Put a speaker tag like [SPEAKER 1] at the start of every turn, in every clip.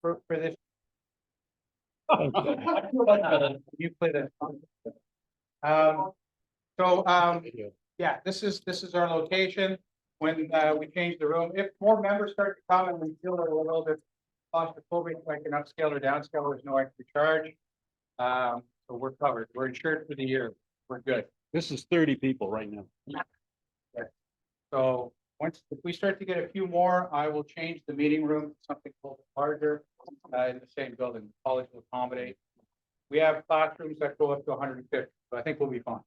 [SPEAKER 1] for this. You play that. Yeah, this is our location. When we change the room, if more members start to come and we feel they're a little bit claustrophobic, I can upscale or downscale. There's no extra charge. So we're covered. We're insured for the year. We're good.
[SPEAKER 2] This is 30 people right now.
[SPEAKER 1] So if we start to get a few more, I will change the meeting room to something called larger in the same building. The college will accommodate. We have classrooms that go up to 150, so I think we'll be fine.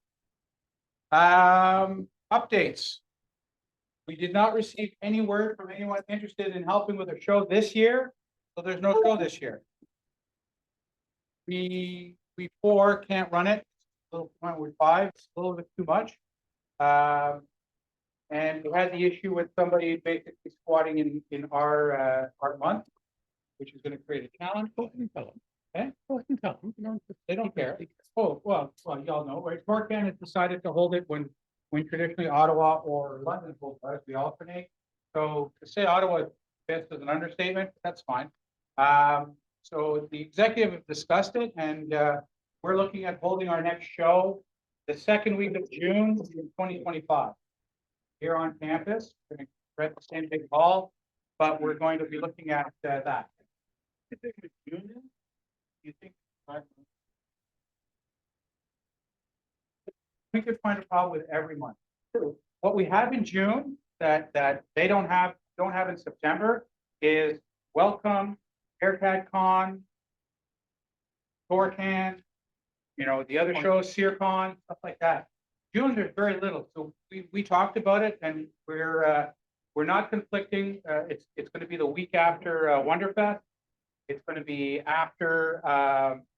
[SPEAKER 1] Updates. We did not receive any word from anyone interested in helping with a show this year, so there's no show this year. We four can't run it. We're five, it's a little bit too much. And we had the issue with somebody basically squatting in our month, which is going to create a challenge. Okay? They don't care. Oh, well, y'all know, right? Torcan has decided to hold it when traditionally Ottawa or London holds us, we alternate. So to say Ottawa fits is an understatement, that's fine. So the executive have discussed it, and we're looking at holding our next show the second week of June in 2025 here on campus. We're going to rent the same big hall, but we're going to be looking at that. You think we could find a problem with every month? What we have in June that they don't have in September is Welcome, Haircat Con, Torcan, the other shows, SearCon, stuff like that. June, there's very little. So we talked about it, and we're not conflicting. It's going to be the week after Wonderfest. It's going to be after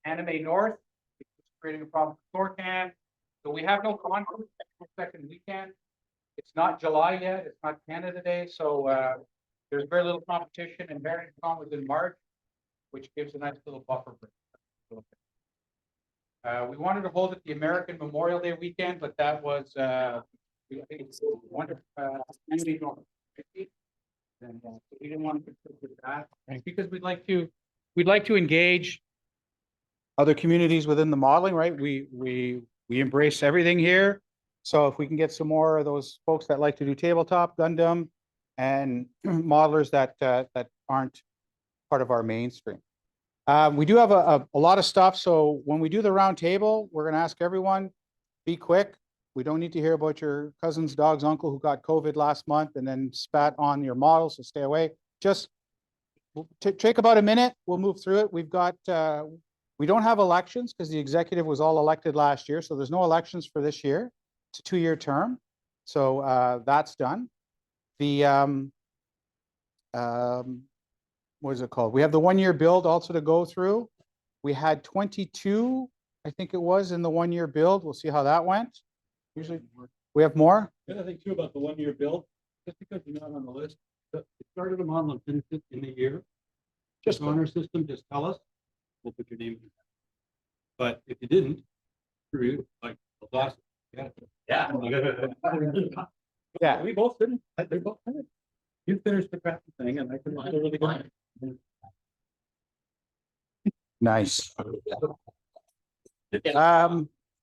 [SPEAKER 1] Anime North, which is creating a problem for Torcan. So we have no conflict second weekend. It's not July yet. It's not Canada Day. So there's very little competition, and Barrington Con was in March, which gives a nice little buffer break. We wanted to hold it the American Memorial Day weekend, but that was we didn't want to conflict with that because we'd like to engage other communities within the modeling, right? We embrace everything here. So if we can get some more of those folks that like to do tabletop, Gundam, and modelers that aren't part of our mainstream. We do have a lot of stuff. So when we do the round table, we're going to ask everyone, be quick. We don't need to hear about your cousin's dog's uncle who got COVID last month and then spat on your model, so stay away. Just take about a minute. We'll move through it. We've got, we don't have elections because the executive was all elected last year. So there's no elections for this year. It's a 2-year term. So that's done. The, what is it called? We have the 1-year build also to go through. We had 22, I think it was, in the 1-year build. We'll see how that went. Usually we have more.
[SPEAKER 2] The other thing too about the 1-year build, just because you're not on the list, it started a model and finished it in a year. Just honor system, just tell us, we'll put your name in. But if you didn't, screw you, like lost. Yeah.
[SPEAKER 1] Yeah.
[SPEAKER 2] We both didn't. They both did. You finished the crafty thing, and I could really good.
[SPEAKER 1] Nice.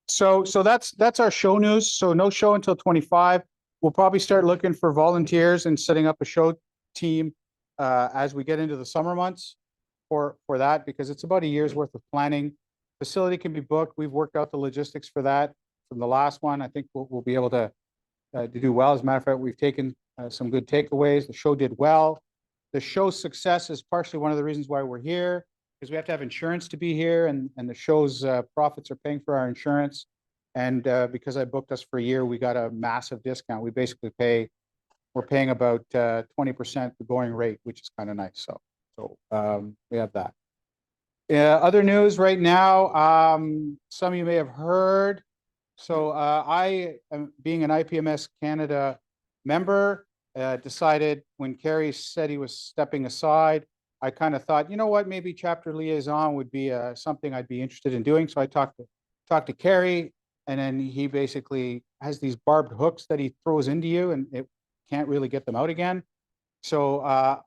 [SPEAKER 1] So that's our show news. So no show until 25. We'll probably start looking for volunteers and setting up a show team as we get into the summer months for that, because it's about a year's worth of planning. Facility can be booked. We've worked out the logistics for that from the last one. I think we'll be able to do well. As a matter of fact, we've taken some good takeaways. The show did well. The show's success is partially one of the reasons why we're here, because we have to have insurance to be here, and the show's profits are paying for our insurance. And because I booked us for a year, we got a massive discount. We basically we're paying about 20% the going rate, which is kind of nice. So we have that. Other news right now, some of you may have heard. So I am, being an IPMS Canada member, decided when Kerry said he was stepping aside, I kind of thought, you know what, maybe chapter liaison would be something I'd be interested in doing. So I talked to Kerry, and then he basically has these barbed hooks that he throws into you, and it can't really get them out again. So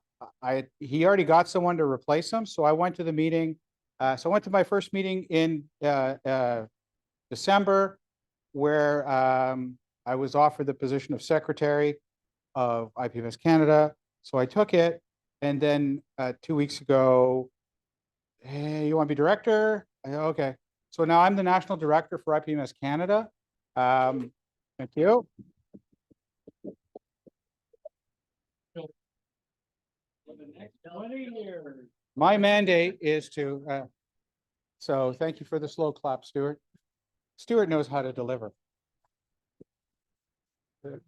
[SPEAKER 1] he already got someone to replace him, so I went to the meeting. So I went to my first meeting in December, where I was offered the position of secretary of IPMS Canada. So I took it, and then 2 weeks ago, hey, you want to be director? Okay. So now I'm the national director for IPMS Canada. Thank you.
[SPEAKER 2] For the next 20 years.
[SPEAKER 1] My mandate is to, so thank you for the slow clap, Stuart. Stuart knows how to deliver.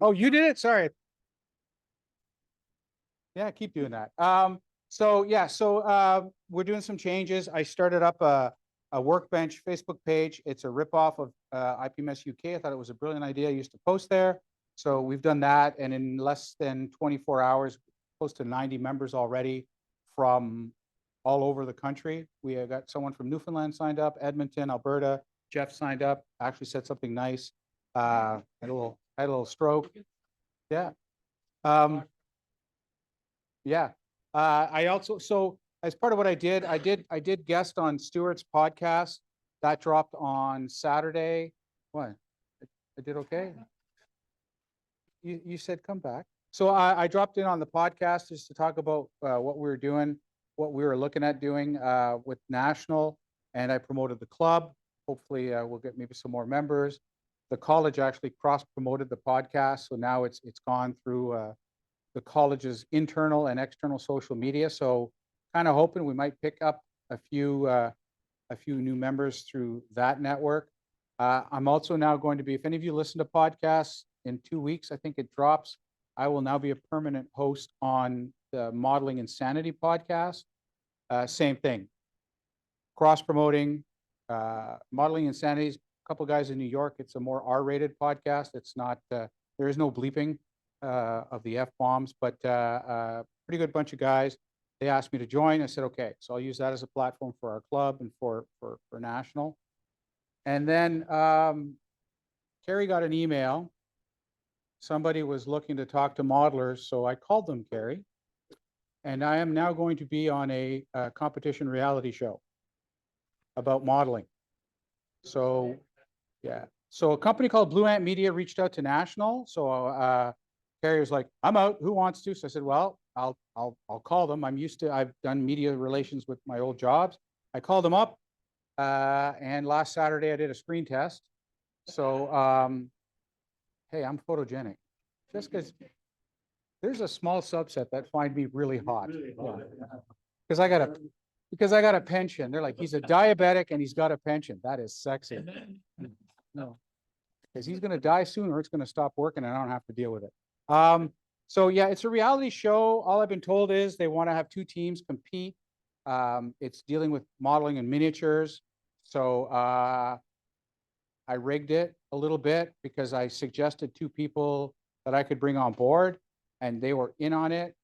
[SPEAKER 1] Oh, you did it? Sorry. Yeah, keep doing that. So yeah, so we're doing some changes. I started up a Workbench Facebook page. It's a ripoff of IPMS UK. I thought it was a brilliant idea. I used to post there. So we've done that, and in less than 24 hours, close to 90 members already from all over the country. We have got someone from Newfoundland signed up, Edmonton, Alberta. Jeff signed up, actually said something nice. Had a little stroke. Yeah. Yeah. I also, so as part of what I did guest on Stuart's podcast. That dropped on Saturday. What? I did okay? You said come back. So I dropped in on the podcast just to talk about what we were doing, what we were looking at doing with National, and I promoted the club. Hopefully we'll get maybe some more members. The college actually cross-promoted the podcast, so now it's gone through the college's internal and external social media. So kind of hoping we might pick up a few new members through that network. I'm also now going to be, if any of you listen to podcasts, in 2 weeks, I think it drops, I will now be a permanent host on the Modeling Insanity podcast. Same thing. Cross-promoting, Modeling Insanity, a couple guys in New York. It's a more R-rated podcast. It's not, there is no bleeping of the F-bombs, but pretty good bunch of guys. They asked me to join. I said, okay, so I'll use that as a platform for our club and for National. And then Carrie got an email. Somebody was looking to talk to modelers, so I called them, Carrie. And I am now going to be on a competition reality show about modeling. So, yeah. So a company called Blue Ant Media reached out to National. So Carrie was like, I'm out. Who wants to? So I said, well, I'll call them. I've done media relations with my old jobs. I called them up. And last Saturday I did a screen test. So, hey, I'm photogenic. Just because there's a small subset that find me really hot. Because I got a pension. They're like, he's a diabetic and he's got a pension. That is sexy. No, because he's going to die soon or it's going to stop working and I don't have to deal with it. So yeah, it's a reality show. All I've been told is they want to have two teams compete. It's dealing with modeling and miniatures. So I rigged it a little bit because I suggested two people that I could bring on board and they were in on it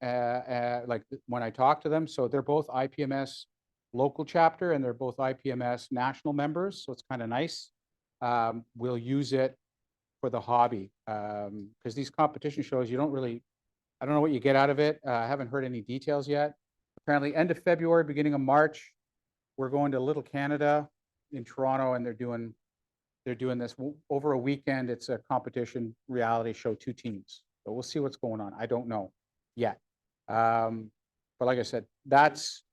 [SPEAKER 1] like when I talked to them. So they're both IPMS local chapter and they're both IPMS national members. So it's kind of nice. We'll use it for the hobby because these competition shows, I don't know what you get out of it. I haven't heard any details yet. Apparently end of February, beginning of March, we're going to Little Canada in Toronto and they're doing this over a weekend. It's a competition reality show, two teams. So we'll see what's going on. I don't know yet. But like I said, that's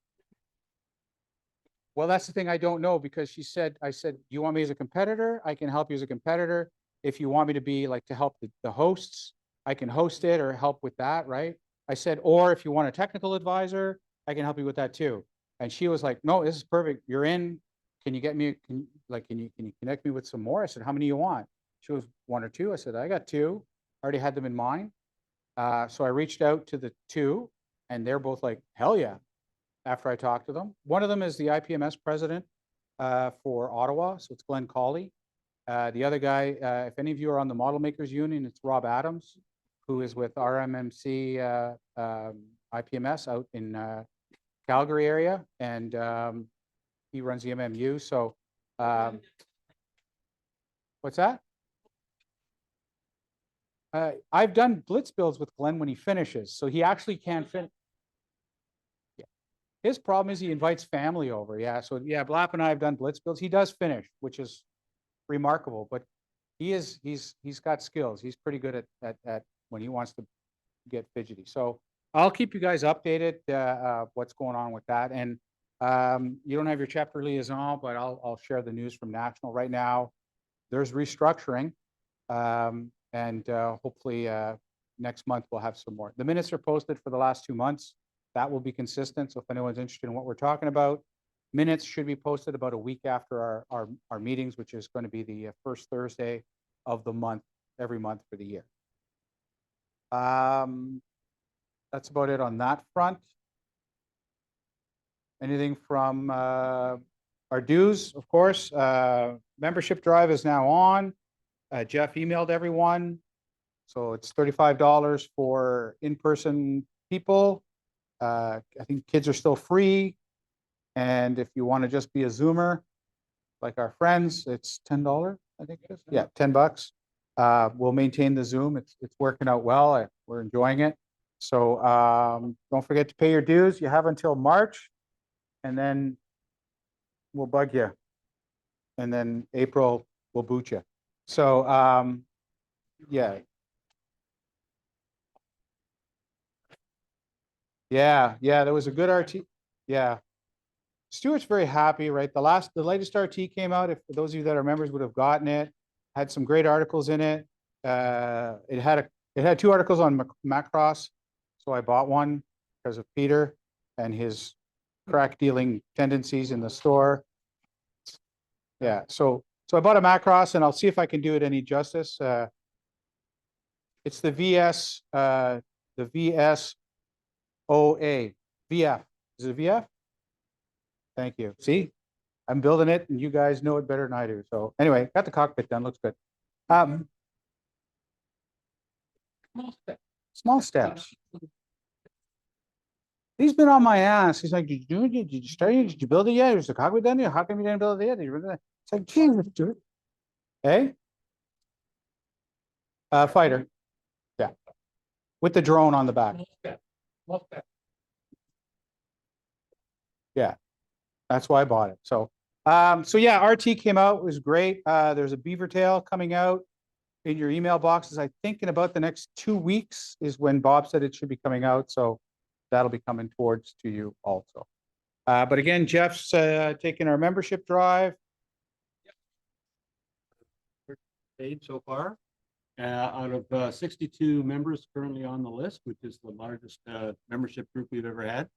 [SPEAKER 1] the thing I don't know because I said, do you want me as a competitor? I can help you as a competitor. If you want me to be like to help the hosts, I can host it or help with that, right? I said, or if you want a technical advisor, I can help you with that too. And she was like, no, this is perfect. You're in. Can you get me, can you connect me with some more? I said, how many you want? She was one or two. I said, I got two. I already had them in mind. So I reached out to the two and they're both like, hell yeah. After I talked to them. One of them is the IPMS president for Ottawa. So it's Glenn Colley. The other guy, if any of you are on the Model Makers Union, it's Rob Adams, who is with RMMC IPMS out in Calgary area. And he runs the MMU. So what's that? I've done blitz builds with Glenn when he finishes. So he actually can't finish. His problem is he invites family over. Yeah. So yeah, Blap and I have done blitz builds. He does finish, which is remarkable, but he's got skills. He's pretty good at when he wants to get fidgety. So I'll keep you guys updated, what's going on with that. And you don't have your chapter liaison, but I'll share the news from National right now. There's restructuring. And hopefully next month we'll have some more. The minutes are posted for the last 2 months. That will be consistent. So if anyone's interested in what we're talking about, minutes should be posted about a week after our meetings, which is going to be the first Thursday of the month, every month for the year. That's about it on that front. Anything from our dues, of course. Membership drive is now on. Jeff emailed everyone. So it's $35 for in-person people. I think kids are still free. And if you want to just be a Zoomer, like our friends, it's $10, I think it is. Yeah, $10. We'll maintain the Zoom. It's working out well. We're enjoying it. So don't forget to pay your dues. You have until March, and then we'll bug you. And then April, we'll boot you. So yeah. Yeah, there was a good RT. Yeah. Stuart's very happy, right? The latest RT came out. If for those of you that are members would have gotten it, had some great articles in it. It had 2 articles on Macross, so I bought one because of Peter and his crack dealing tendencies in the store. Yeah, so I bought a Macross, and I'll see if I can do it any justice. It's the VSOA VF. Is it a VF? Thank you. See, I'm building it and you guys know it better than I do. So anyway, got the cockpit done. Looks good. Small steps. He's been on my ass. He's like, did you do it? Did you start it? Did you build it yet? Is the cockpit done yet? How come you didn't build it yet? Did you it's like, Jesus, dude. Hey? Fighter. Yeah. With the drone on the back. Yeah. That's why I bought it. So yeah, RT came out, it was great. There's a beaver tail coming out in your email boxes. I think in about the next 2 weeks is when Bob said it should be coming out. So that'll be coming towards to you also. But again, Jeff's taking our membership drive.
[SPEAKER 2] Paid so far. Out of 62 members currently on the list, which is the largest membership group we've ever had.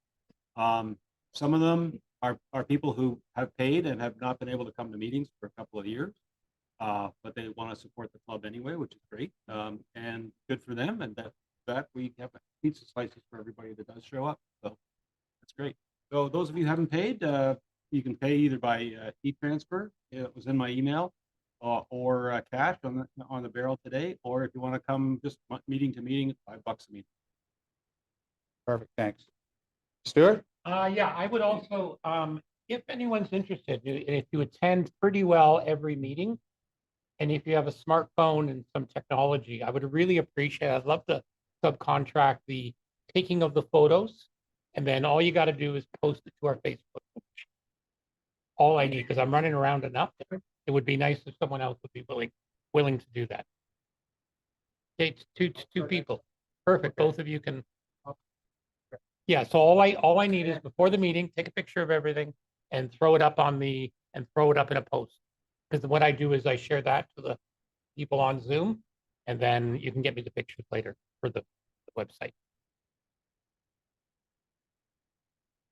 [SPEAKER 2] Some of them are people who have paid and have not been able to come to meetings for a couple of years, but they want to support the club anyway, which is great, and good for them. And that we have pizza slices for everybody that does show up. So that's great. So those of you who haven't paid, you can pay either by e-transfer. It was in my email, or cash on the barrel today, or if you want to come just meeting to meeting, it's $5 a meeting.
[SPEAKER 1] Perfect. Thanks. Stuart?
[SPEAKER 3] Yeah, I would also, if anyone's interested, if you attend pretty well every meeting, and if you have a smartphone and some technology, I would really appreciate, I'd love to subcontract the taking of the photos, and then all you got to do is post it to our Facebook. All I need, because I'm running around enough. It would be nice if someone else would be willing to do that. It's two people. Perfect. Both of you can. Yeah, so all I need is before the meeting, take a picture of everything and throw it up in a post. Because what I do is I share that to the people on Zoom, and then you can get me the pictures later for the website.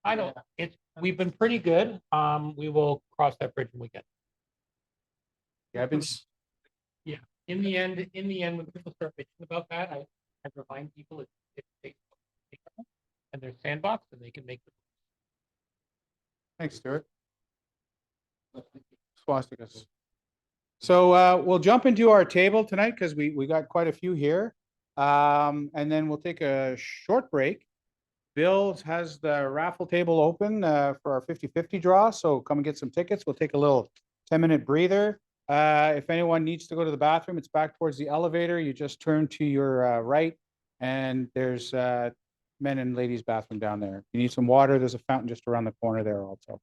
[SPEAKER 3] I don't, we've been pretty good. We will cross that bridge when we get.
[SPEAKER 1] Yeah, I've been.
[SPEAKER 3] Yeah, in the end, when people start bitching about that, I remind people it's Facebook and their sandbox, and they can make them.
[SPEAKER 1] Thanks, Stuart. Swastikas. So we'll jump into our table tonight because we got quite a few here. And then we'll take a short break. Bill has the raffle table open for our 50-50 draw. So come and get some tickets. We'll take a little 10-minute breather. If anyone needs to go to the bathroom, it's back towards the elevator. You just turn to your right, and there's men and ladies bathroom down there. If you need some water, there's a fountain just around the corner there also.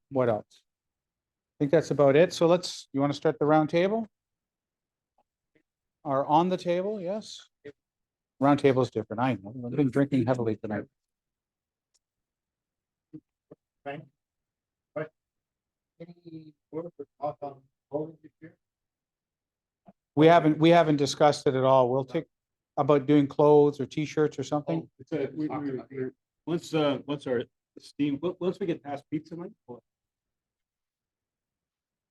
[SPEAKER 1] What else? I think that's about it. So you want to start the round table? Or on the table, yes. Round table is different. I know. I've been drinking heavily tonight.
[SPEAKER 2] Any word or thought on voting this year?
[SPEAKER 1] We haven't discussed it at all. We'll take about doing clothes or t-shirts or something.
[SPEAKER 2] Oh, it's a, once our steam, once we get past pizza night.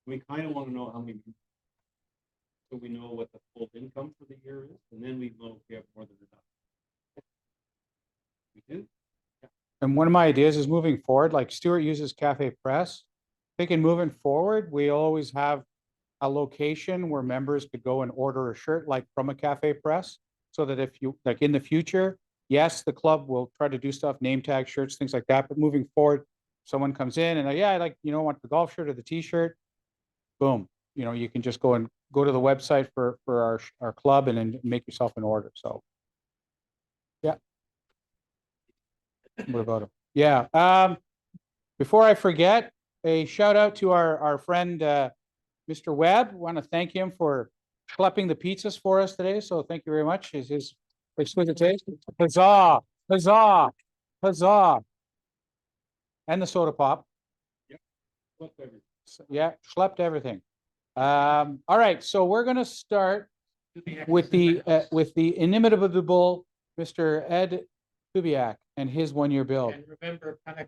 [SPEAKER 2] We kind of want to know how many. So we know what the full income for the year is, and then we know if we have more than enough. We do.
[SPEAKER 1] And one of my ideas is moving forward, like Stuart uses Cafe Press. Thinking moving forward, we always have a location where members could go and order a shirt like from a Cafe Press. So that if you, like in the future, yes, the club will try to do stuff, name tag shirts, things like that. But moving forward, someone comes in and yeah, I like, want the golf shirt or the t-shirt. Boom, you can just go to the website for our club and then make yourself an order. So. Yeah. What about it? Yeah. Before I forget, a shout out to our friend, Mr. Webb. Want to thank him for schlepping the pizzas for us today. So thank you very much. His exquisite taste. Huzzah, huzzah, huzzah. And the soda pop. Yeah, schlepped everything. All right, so we're gonna start with the inimitable Mr. Ed Kubiak and his 1-year build.
[SPEAKER 3] And remember, kind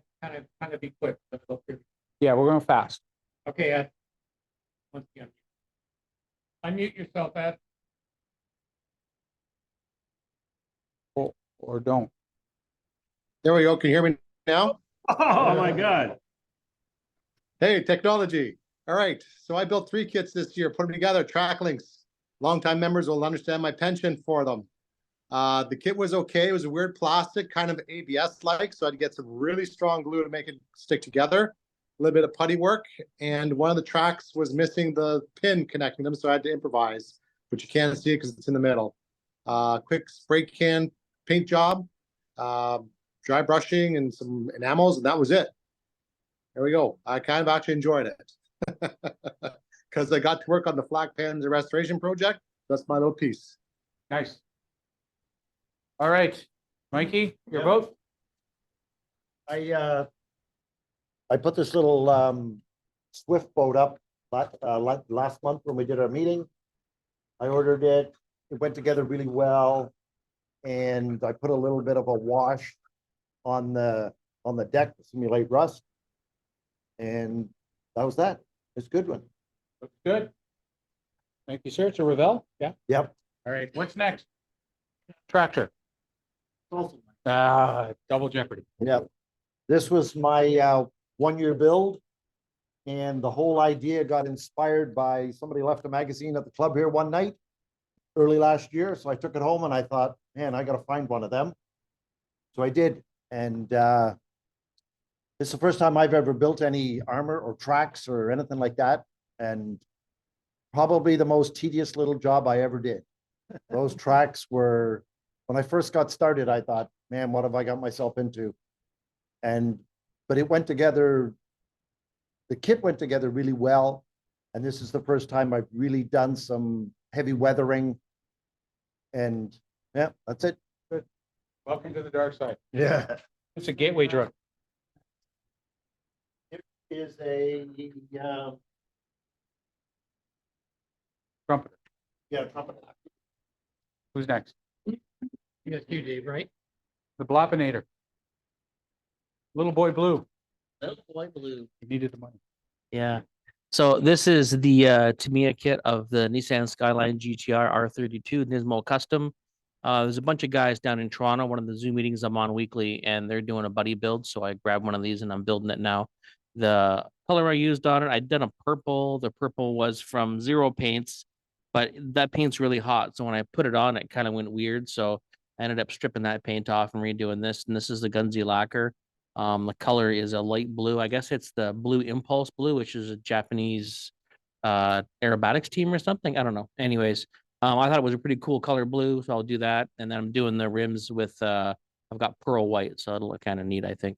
[SPEAKER 3] of be quick.
[SPEAKER 1] Yeah, we're going fast.
[SPEAKER 3] Okay, Ed. Once again. Unmute yourself, Ed.
[SPEAKER 1] Or don't.
[SPEAKER 4] There we go. Can you hear me now?
[SPEAKER 2] Oh, my God.
[SPEAKER 4] Hey, technology. All right. So I built 3 kits this year, put them together, track links. Longtime members will understand my penchant for them. The kit was okay. It was a weird plastic, kind of ABS-like, so I had to get some really strong glue to make it stick together. A little bit of putty work, and one of the tracks was missing the pin connecting them, so I had to improvise, but you can't see it because it's in the middle. Quick spray can paint job, dry brushing and some enamels, and that was it. There we go. I kind of actually enjoyed it because I got to work on the flag pans restoration project. That's my little piece.
[SPEAKER 1] Nice. All right, Mikey, your vote?
[SPEAKER 5] I put this little Swift boat up last month when we did our meeting. I ordered it. It went together really well, and I put a little bit of a wash on the deck to simulate rust, and that was that. It's a good one.
[SPEAKER 1] Looks good. Thank you, sir. It's a Revell? Yeah.
[SPEAKER 5] Yep.
[SPEAKER 1] All right, what's next? Tractor. Double jeopardy.
[SPEAKER 5] Yep. This was my 1-year build, and the whole idea got inspired by somebody left a magazine at the club here one night early last year. So I took it home and I thought, man, I got to find one of them. So I did. And it's the first time I've ever built any armor or tracks or anything like that. And probably the most tedious little job I ever did. Those tracks were, when I first got started, I thought, man, what have I got myself into? But it went together, the kit went together really well. And this is the first time I've really done some heavy weathering. And yeah, that's it.
[SPEAKER 1] Good. Welcome to the dark side.
[SPEAKER 5] Yeah.
[SPEAKER 1] It's a gateway drug.
[SPEAKER 5] It is a,
[SPEAKER 1] Trumpeter.
[SPEAKER 5] yeah, trumpet.
[SPEAKER 1] Who's next?
[SPEAKER 3] Yes, you, Dave, right?
[SPEAKER 1] The Bloppinator. Little boy blue.
[SPEAKER 6] Little boy blue.
[SPEAKER 1] He needed the money.
[SPEAKER 6] Yeah. So this is the Tamiya kit of the Nissan Skyline GTR R32 Nismo Custom. There's a bunch of guys down in Toronto, one of the Zoom meetings I'm on weekly, and they're doing a buddy build. So I grabbed one of these and I'm building it now. The color I used on it, I'd done a purple. The purple was from Zero Paints, but that paint's really hot. So when I put it on, it kind of went weird. So I ended up stripping that paint off and redoing this. And this is the Gunsy lacquer. The color is a light blue. I guess it's the Blue Impulse Blue, which is a Japanese aerobatics team or something. I don't know. Anyways, I thought it was a pretty cool color blue, so I'll do that. And then I'm doing the rims with I've got pearl white, so it'll look kind of neat, I think.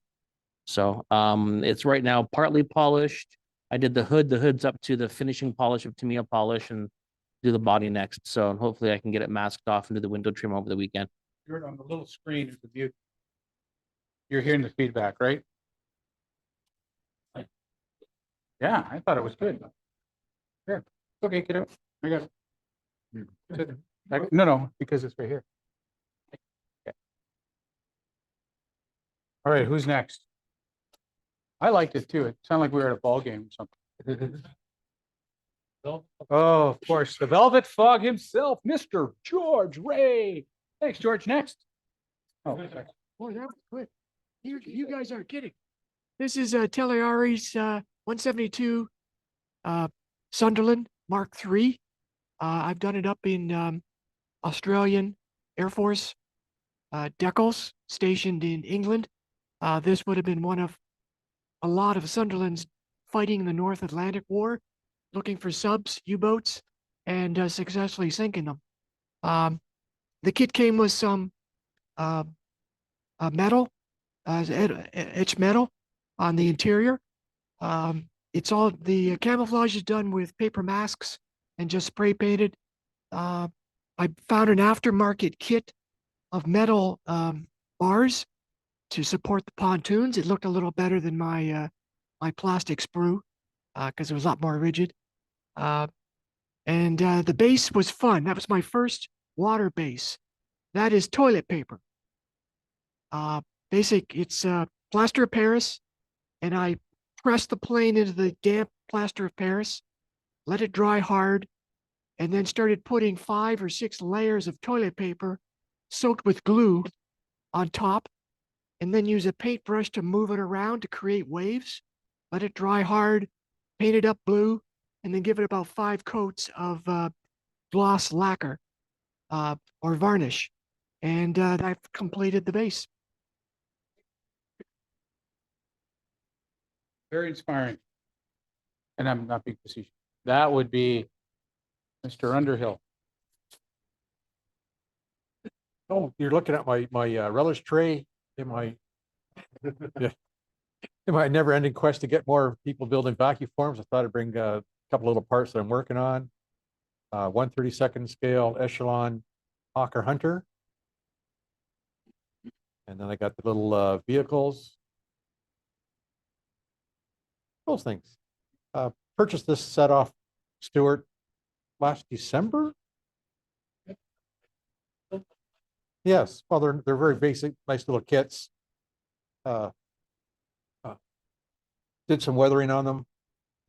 [SPEAKER 6] So it's right now partly polished. I did the hood. The hood's up to the finishing polish of Tamiya polish and do the body next. So hopefully I can get it masked off and do the window trim over the weekend.
[SPEAKER 1] You're on the little screen is the mute. You're hearing the feedback, right? Yeah, I thought it was good. Here, okay, get out. I got it. No, because it's right here. Okay. All right, who's next? I liked it too. It sounded like we were at a ball game or something. Oh, of course, the Velvet Fog himself, Mr. George Ray. Thanks, George. Next. Oh, sorry.
[SPEAKER 7] Boy, that was quick. You guys aren't kidding. This is Teleari's 172 Sunderland Mark III. I've done it up in Australian Air Force decals stationed in England. This would have been one of a lot of Sunderlands fighting in the North Atlantic War, looking for subs, U-boats, and successfully sinking them. The kit came with some metal, etched metal on the interior. It's all the camouflage is done with paper masks and just spray painted. I found an aftermarket kit of metal bars to support the pontoons. It looked a little better than my my plastic sprue because it was a lot more rigid. And the base was fun. That was my first water base. That is toilet paper. It's plaster of Paris, and I pressed the plane into the damp plaster of Paris, let it dry hard, and then started putting 5 or 6 layers of toilet paper soaked with glue on top, and then use a paintbrush to move it around to create waves, let it dry hard, paint it up blue, and then give it about 5 coats of gloss lacquer or varnish. And I've completed the base.
[SPEAKER 1] Very inspiring. And I'm not being facetious. That would be Mr. Underhill.
[SPEAKER 8] Oh, you're looking at my relish tray in my yeah, in my never-ending quest to get more people building vacuum forms. I thought I'd bring a couple little parts that I'm working on. 1/32 scale echelon Hawker Hunter, and then I got the little vehicles. Those things. Purchased this set off Stuart last December. Yes, well, they're very basic, nice little kits. Did some weathering on them,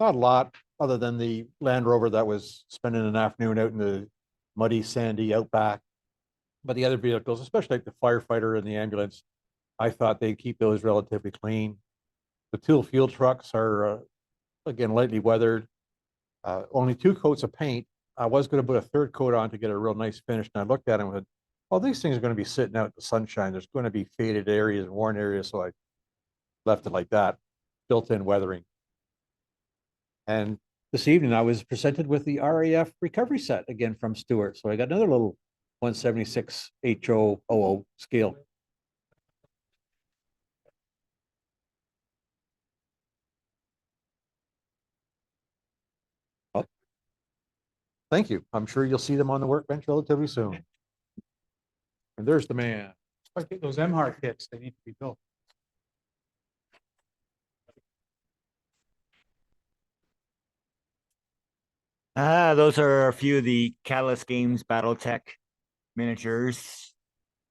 [SPEAKER 8] not a lot, other than the Land Rover that was spending an afternoon out in the muddy, sandy outback. But the other vehicles, especially like the firefighter and the ambulance, I thought they'd keep those relatively clean. The tool fuel trucks are again lightly weathered. Only 2 coats of paint. I was going to put a 3rd coat on to get a real nice finish, and I looked at them and went, well, these things are going to be sitting out in the sunshine. There's going to be faded areas and worn areas, so I left it like that, built-in weathering. And this evening I was presented with the RAF recovery set again from Stuart. So I got another little 176 HO00 scale. Oh, thank you. I'm sure you'll see them on the workbench relatively soon. And there's the man.
[SPEAKER 1] Let's get those MHAR kits. They need to be built.
[SPEAKER 9] Those are a few of the Catalyst Games Battletech miniatures.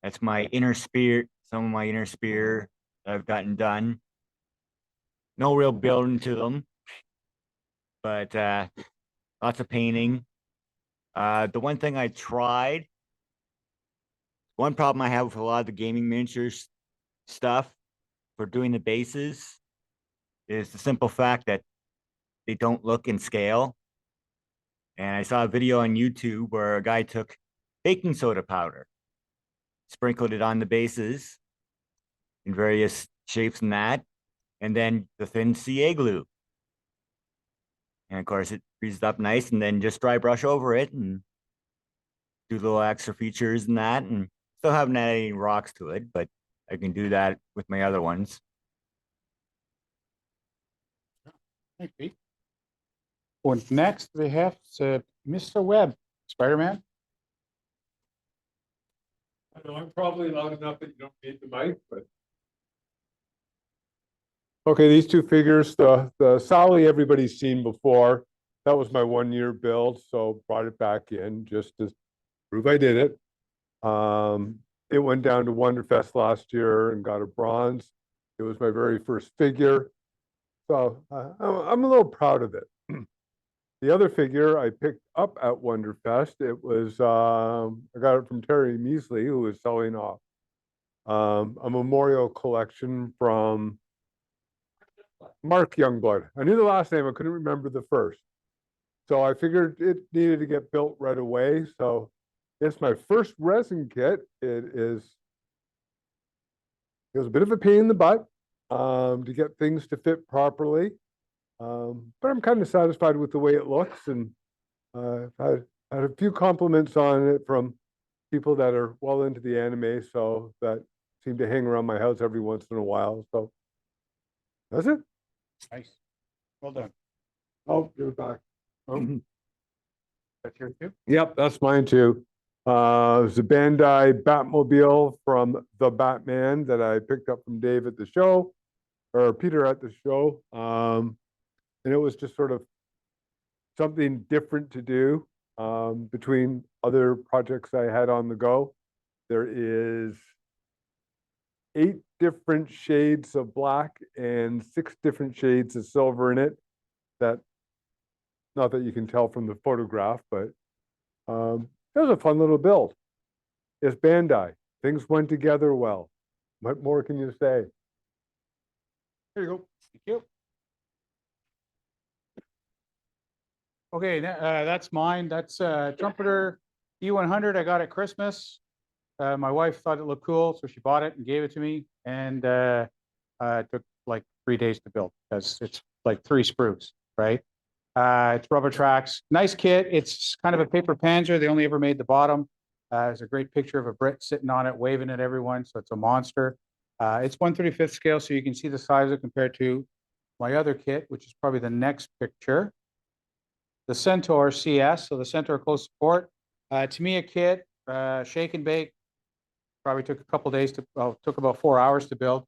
[SPEAKER 9] That's my inner spear, some of my inner spear that I've gotten done. No real building to them, but lots of painting. The one thing I tried, one problem I have with a lot of the gaming miniatures stuff for doing the bases is the simple fact that they don't look in scale. And I saw a video on YouTube where a guy took baking soda powder, sprinkled it on the bases in various shapes and that, and then the thin CA glue. And of course it freezes up nice, and then just dry brush over it, and do little extra features and that, and still haven't added any rocks to it, but I can do that with my other ones.
[SPEAKER 1] Thanks, Pete. And next we have Mr. Webb, Spider-Man.
[SPEAKER 10] I know I'm probably loud enough that you don't need the mic, but.
[SPEAKER 11] Okay, these two figures, the Sally everybody's seen before. That was my 1-year build, so brought it back in just to prove I did it. It went down to Wonderfest last year and got a bronze. It was my very first figure. So I'm a little proud of it. The other figure I picked up at Wonderfest, it was, I got it from Terry Measley, who was selling off a memorial collection from Mark Youngblood. I knew the last name, I couldn't remember the first. So I figured it needed to get built right away. So it's my first resin kit. It was a bit of a pain in the butt to get things to fit properly. But I'm kind of satisfied with the way it looks, and I've had a few compliments on it from people that are well into the anime, so that seem to hang around my house every once in a while. So that's it.
[SPEAKER 1] Nice. Well done.
[SPEAKER 11] Oh, give it back.
[SPEAKER 1] Oh. That's yours too?
[SPEAKER 11] Yep, that's mine too. It's a Bandai Batmobile from the Batman that I picked up from Dave at the show, or Peter at the show. And it was just sort of something different to do between other projects I had on the go. There is 8 different shades of black and 6 different shades of silver in it. That, not that you can tell from the photograph, but it was a fun little build. It's Bandai. Things went together well. What more can you say?
[SPEAKER 1] There you go. Thank you. Okay, that's mine. That's Trumpeter E100 I got at Christmas. My wife thought it looked cool, so she bought it and gave it to me. And it took like 3 days to build because it's like 3 sprues, right? It's rubber tracks. Nice kit. It's kind of a paper Panzer. They only ever made the bottom. There's a great picture of a Brit sitting on it, waving at everyone. So it's a monster. It's 1/35th scale, so you can see the size of it compared to my other kit, which is probably the next picture. The Centaur CS, so the Centaur close support. Tamiya kit, shake and bake. Probably took a couple days to, well, took about 4 hours to build.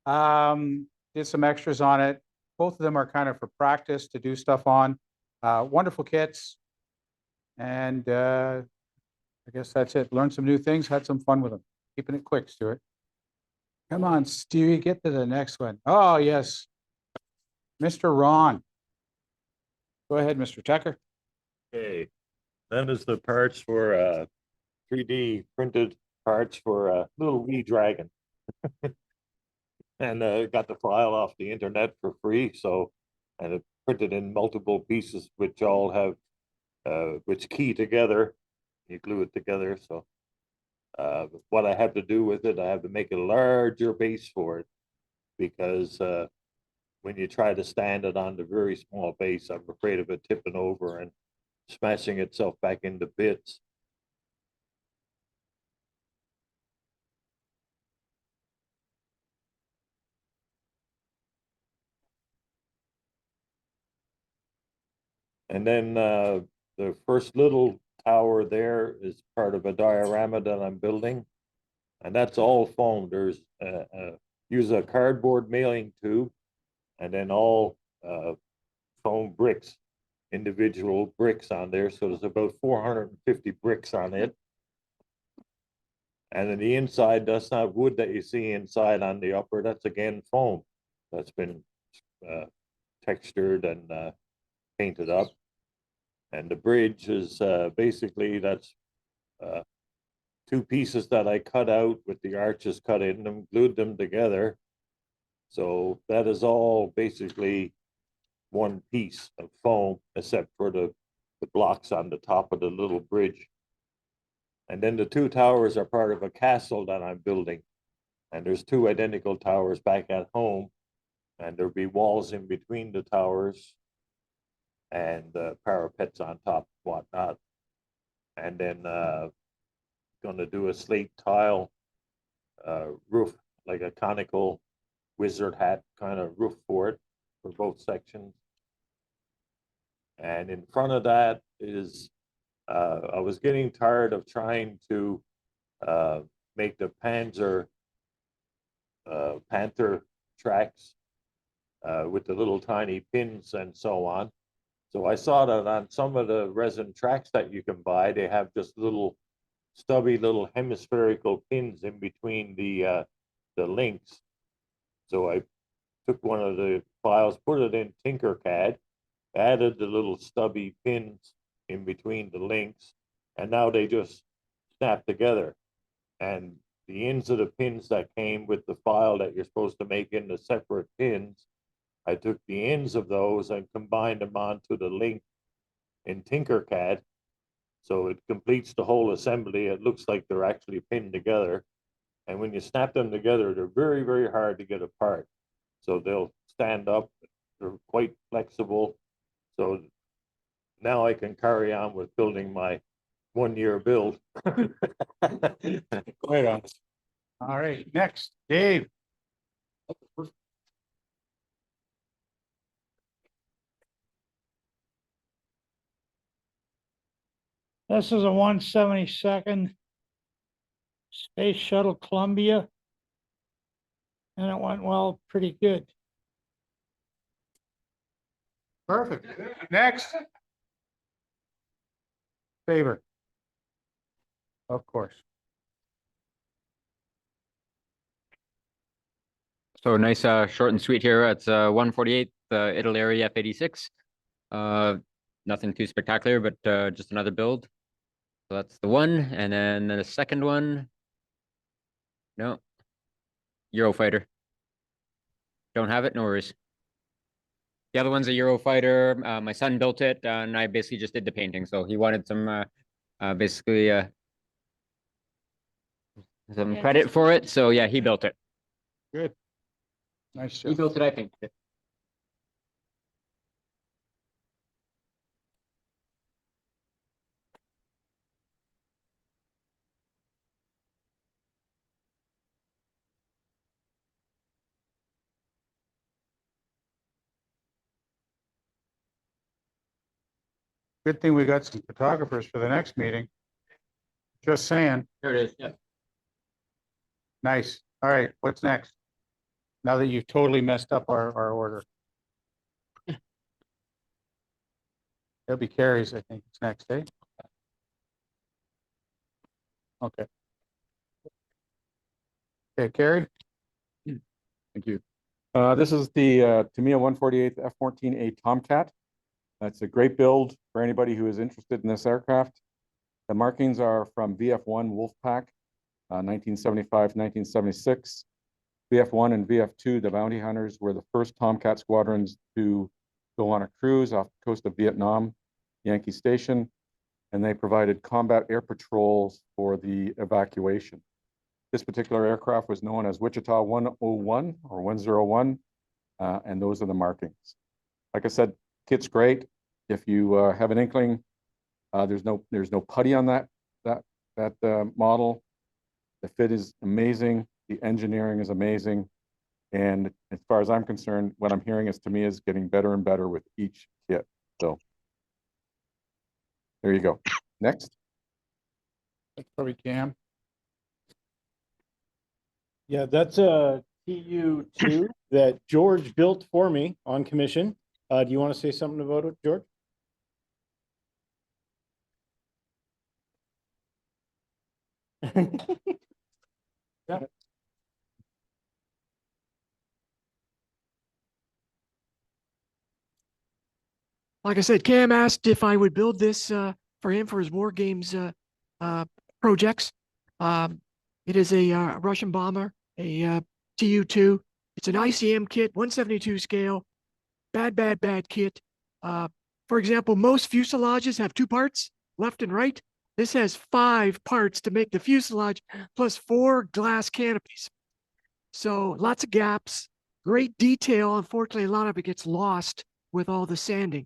[SPEAKER 1] Did some extras on it. Both of them are kind of for practice to do stuff on. Wonderful kits. And I guess that's it. Learned some new things, had some fun with them. Keeping it quick, Stuart. Come on, Stewie, get to the next one. Oh, yes. Mr. Ron. Go ahead, Mr. Tucker.
[SPEAKER 10] Okay, that is the parts for 3D printed parts for a little wee dragon. And got the file off the internet for free, so, and it printed in multiple pieces which all have which key together. You glue it together. So what I have to do with it, I have to make a larger base for it, because when you try to stand it on the very small base, I'm afraid of it tipping over and smashing itself back into bits. And then the first little tower there is part of a diorama that I'm building. And that's all foam. There's use a cardboard mailing tube, and then all foam bricks, individual bricks on there. So there's about 450 bricks on it. And then the inside, that's not wood that you see inside on the upper. That's again foam that's been textured and painted up. And the bridge is basically, that's 2 pieces that I cut out with the arches cut in them, glued them together. So that is all basically one piece of foam, except for the blocks on the top of the little bridge. And then the 2 towers are part of a castle that I'm building. And there's 2 identical towers back at home. And there'll be walls in between the towers and parapets on top, whatnot. And then gonna do a slate tile roof, like a conical wizard hat kind of roof for it, for both sections. And in front of that is, I was getting tired of trying to make the Panther tracks with the little tiny pins and so on. So I saw that on some of the resin tracks that you can buy, they have just little stubby little hemispherical pins in between the links. So I took one of the files, put it in Tinkercad, added the little stubby pins in between the links, and now they just snap together. And the ends of the pins that came with the file that you're supposed to make into separate pins, I took the ends of those and combined them onto the link in Tinkercad. So it completes the whole assembly. It looks like they're actually pinned together. And when you snap them together, they're very, very hard to get apart. So they'll stand up, they're quite flexible. So now I can carry on with building my 1 year build.
[SPEAKER 1] Right on. All right, next, Dave.
[SPEAKER 12] This is a 172nd Space Shuttle Columbia. And it went well, pretty good.
[SPEAKER 1] Perfect. Next. Favor. Of course.
[SPEAKER 13] So nice, short and sweet here. It's 148, Italy F-86. Nothing too spectacular, but just another build. So that's the one, and then the second one. No, Eurofighter. Don't have it, no worries. The other one's a Eurofighter. My son built it, and I basically just did the painting. So he wanted some, basically, some credit for it. So yeah, he built it.
[SPEAKER 1] Good. Nice
[SPEAKER 13] He
[SPEAKER 1] job.
[SPEAKER 13] built it, I painted it.
[SPEAKER 1] Good thing we got some photographers for the next meeting. Just saying.
[SPEAKER 13] There it is. Yeah.
[SPEAKER 1] Nice. All right, what's next? Now that you've totally messed up our order. It'll be Carrie's, I think, it's next, eh? Okay. Okay, Carrie?
[SPEAKER 8] Thank you. This is the Tamiya 148 F-14A Tomcat. That's a great build for anybody who is interested in this aircraft. The markings are from VF-1 Wolfpack, 1975, 1976. VF-1 and VF-2, the bounty hunters, were the first Tomcat squadrons to go on a cruise off the coast of Vietnam, Yankee Station, and they provided combat air patrols for the evacuation. This particular aircraft was known as Wichita 101 or 101, and those are the markings. Like I said, kit's great. If you have an inkling, there's no putty on that model. The fit is amazing. The engineering is amazing. And as far as I'm concerned, what I'm hearing is Tamiya is getting better and better with each kit. So there you go. Next.
[SPEAKER 1] That's probably Cam.
[SPEAKER 2] Yeah, that's a TU2 that George built for me on commission. Do you want to say something about it, George?
[SPEAKER 1] Yeah.
[SPEAKER 7] Like I said, Cam asked if I would build this for him for his war games projects. It is a Russian bomber, a TU2. It's an ICM kit, 172 scale. Bad kit. For example, most fuselages have 2 parts, left and right. This has 5 parts to make the fuselage plus 4 glass canopies. So lots of gaps, great detail. Unfortunately, a lot of it gets lost with all the sanding.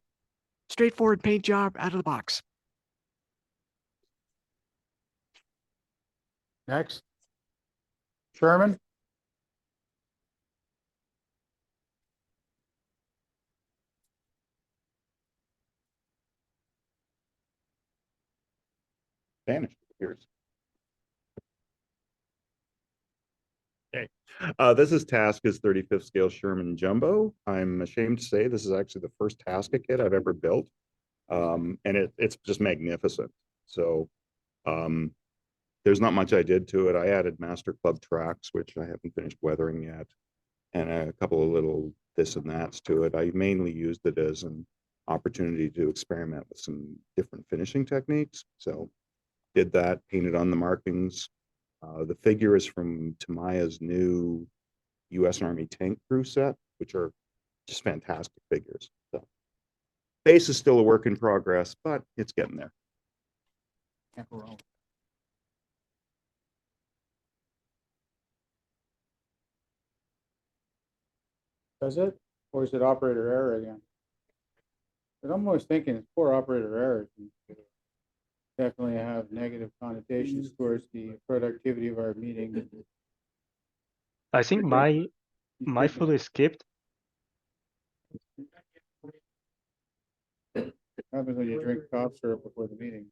[SPEAKER 7] Straightforward paint job out of the box.
[SPEAKER 1] Next. Sherman?
[SPEAKER 14] Vanished, it appears. This is Tasca's 35th scale Sherman Jumbo. I'm ashamed to say this is actually the first Tasca kit I've ever built. And it's just magnificent. So there's not much I did to it. I added Master Club tracks, which I haven't finished weathering yet, and a couple of little this and that's to it. I mainly used it as an opportunity to experiment with some different finishing techniques. So did that, painted on the markings. The figure is from Tamiya's new U.S. Army tank crew set, which are just fantastic figures. So base is still a work in progress, but it's getting there.
[SPEAKER 1] Can't go wrong. Does it? Or is it operator error again? But I'm always thinking it's poor operator errors. Definitely have negative connotations towards the productivity of our meeting.
[SPEAKER 15] I think my photo is skipped.
[SPEAKER 1] Happens when you drink cough syrup before the meeting.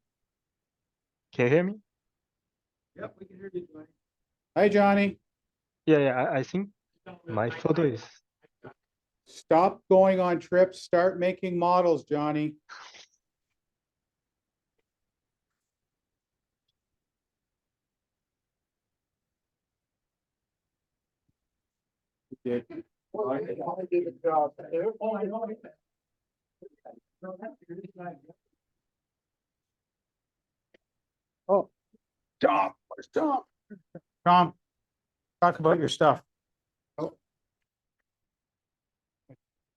[SPEAKER 15] Can you hear me?
[SPEAKER 2] Yep, we can hear you, Johnny.
[SPEAKER 1] Hi, Johnny.
[SPEAKER 15] Yeah, I think my photo is.
[SPEAKER 1] Stop going on trips. Start making models, Johnny. You did. Oh, Tom, where's Tom? Tom, talk about your stuff.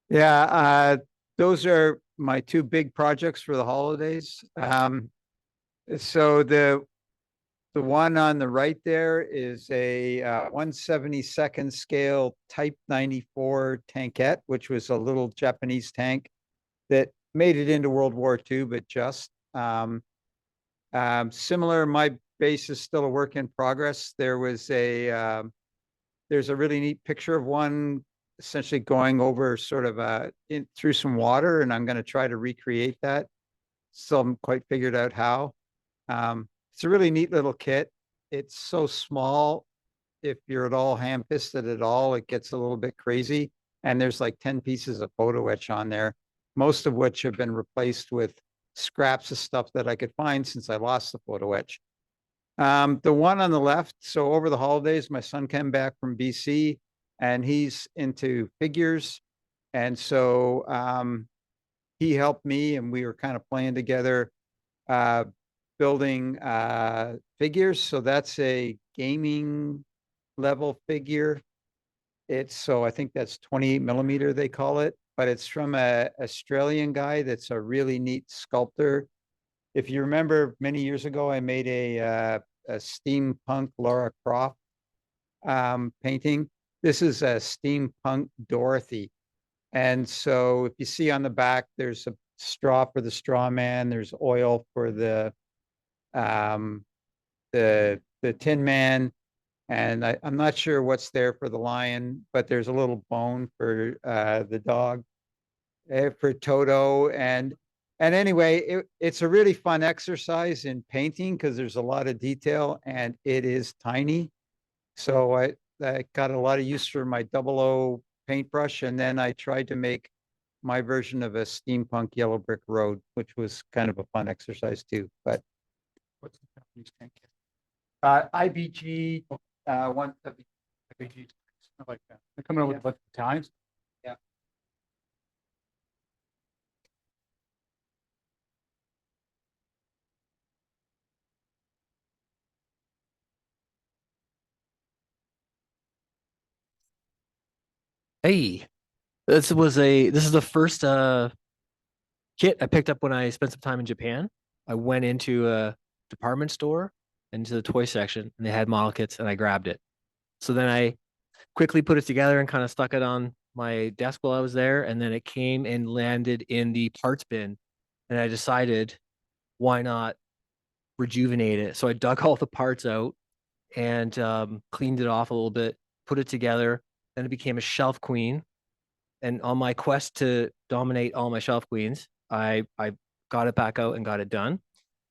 [SPEAKER 16] Yeah, those are my two big projects for the holidays. So the one on the right there is a 1/72nd scale Type 94 tankette, which was a little Japanese tank that made it into World War II, but just similar. My base is still a work in progress. There's a really neat picture of one essentially going over sort of through some water, and I'm going to try to recreate that. Still haven't quite figured out how. It's a really neat little kit. It's so small. If you're at all ham-fisted at all, it gets a little bit crazy. And there's like 10 pieces of photo etch on there, most of which have been replaced with scraps of stuff that I could find since I lost the photo etch. The one on the left, so over the holidays, my son came back from BC and he's into figures. And so he helped me and we were kind of playing together, building figures. So that's a gaming level figure. So I think that's 28 millimeter, they call it, but it's from a Australian guy that's a really neat sculptor. If you remember many years ago, I made a steampunk Lara Croft painting. This is a steampunk Dorothy. And so if you see on the back, there's a straw for the straw man, there's oil for the Tin Man, and I'm not sure what's there for the lion, but there's a little bone for the dog, for Toto. And anyway, it's a really fun exercise in painting because there's a lot of detail and it is tiny. So I got a lot of use for my 00 paintbrush, and then I tried to make my version of a steampunk yellow brick road, which was kind of a fun exercise too. But
[SPEAKER 1] what's the company's tank? IBG, one IBG, like that. They're coming up with a bunch of times. Yeah.
[SPEAKER 6] Hey, this is the first kit I picked up when I spent some time in Japan. I went into a department store, into the toy section, and they had model kits, and I grabbed it. So then I quickly put it together and kind of stuck it on my desk while I was there, and then it came and landed in the parts bin, and I decided, why not rejuvenate it? So I dug all the parts out
[SPEAKER 17] and cleaned it off a little bit, put it together. Then it became a shelf queen. And on my quest to dominate all my shelf queens, I got it back out and got it done.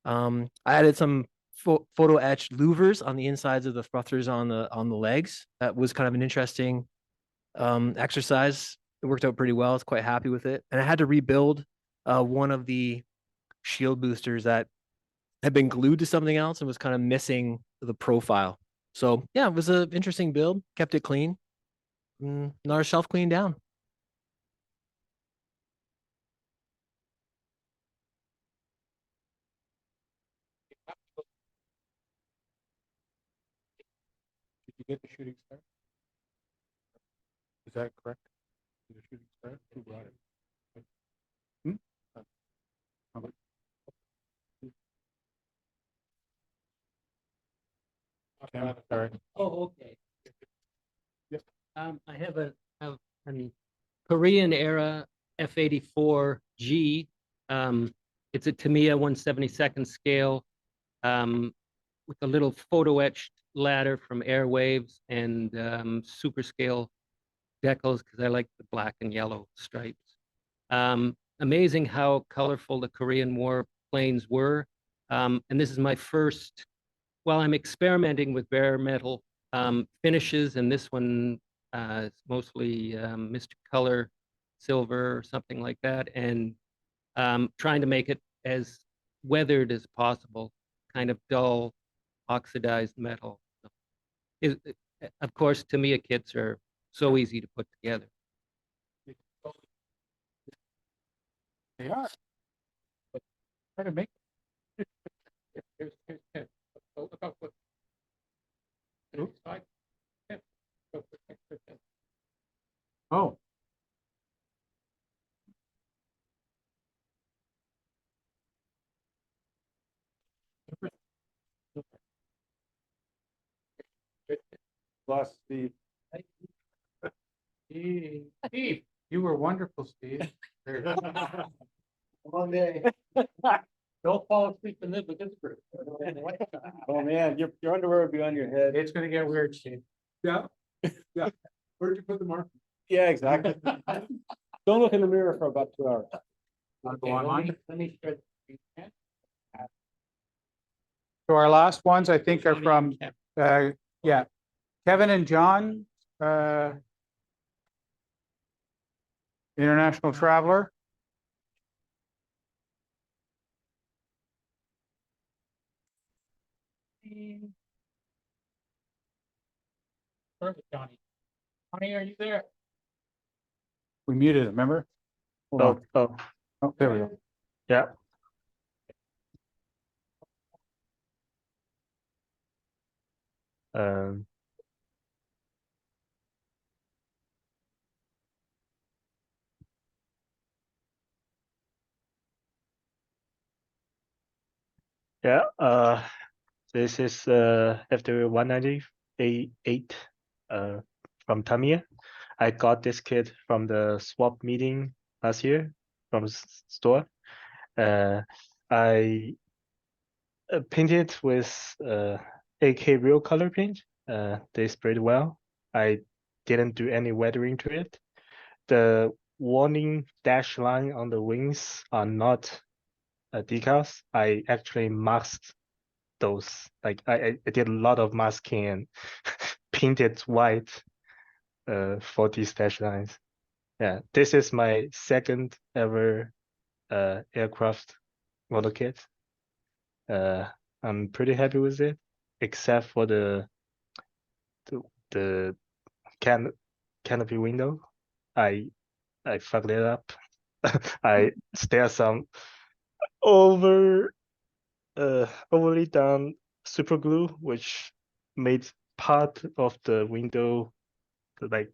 [SPEAKER 17] I added some photo etched louvers on the insides of the thrusters on the legs. That was kind of an interesting exercise. It worked out pretty well. I was quite happy with it. And I had to rebuild one of the shield boosters that had been glued to something else and was kind of missing the profile. So yeah, it was an interesting build. Kept it clean. Another shelf clean down.
[SPEAKER 1] Did you get the shooting star? Is that correct? Is the shooting star? Who brought it? Hmm? How about- Cam, sorry.
[SPEAKER 18] Oh, okay.
[SPEAKER 1] Yep.
[SPEAKER 18] I have an Korean era F-84G. It's a Tamiya 1/72nd scale, with a little photo etched ladder from Airwaves and super scale decals because I like the black and yellow stripes. Amazing how colorful the Korean War planes were. And this is my first, well, I'm experimenting with bare metal finishes, and this one is mostly Mr. Color silver or something like that, and trying to make it as weathered as possible, kind of dull, oxidized metal. Of course, Tamiya kits are so easy to put together.
[SPEAKER 1] They are. But try to make. Here's Ted. Oh, look out, look. Side. Ted. Go for extra Ted. Oh.
[SPEAKER 11] Lost Steve.
[SPEAKER 1] Steve, you were wonderful, Steve.
[SPEAKER 16] Long day.
[SPEAKER 3] Don't fall asleep in this with this group.
[SPEAKER 16] Oh, man, your underwear will be on your head.
[SPEAKER 1] It's gonna get weird, Steve.
[SPEAKER 11] Yeah, yeah. Where'd you put the marker?
[SPEAKER 16] Yeah, exactly. Don't look in the mirror for about 2 hours.
[SPEAKER 1] Wanna go
[SPEAKER 3] Okay,
[SPEAKER 1] online?
[SPEAKER 3] let me share the screen.
[SPEAKER 1] So our last ones, I think, are from, yeah, Kevin and John, international traveler.
[SPEAKER 3] Perfect, Johnny. Johnny, are you there?
[SPEAKER 1] We muted him, remember? Hold on.
[SPEAKER 15] Oh,
[SPEAKER 1] Oh, there we go.
[SPEAKER 15] yeah. Um, yeah, this is after 198 from Tamiya. I got this kit from the swap meeting last year from store. I painted with AK real color paint. They sprayed well. I didn't do any weathering to it. The warning dash line on the wings are not decals. I actually masked those. Like I did a lot of masking and painted white for these dash lines. Yeah, this is my second ever aircraft model kit. I'm pretty happy with it, except for the canopy window. I fucked it up. I still some overly done super glue, which made part of the window like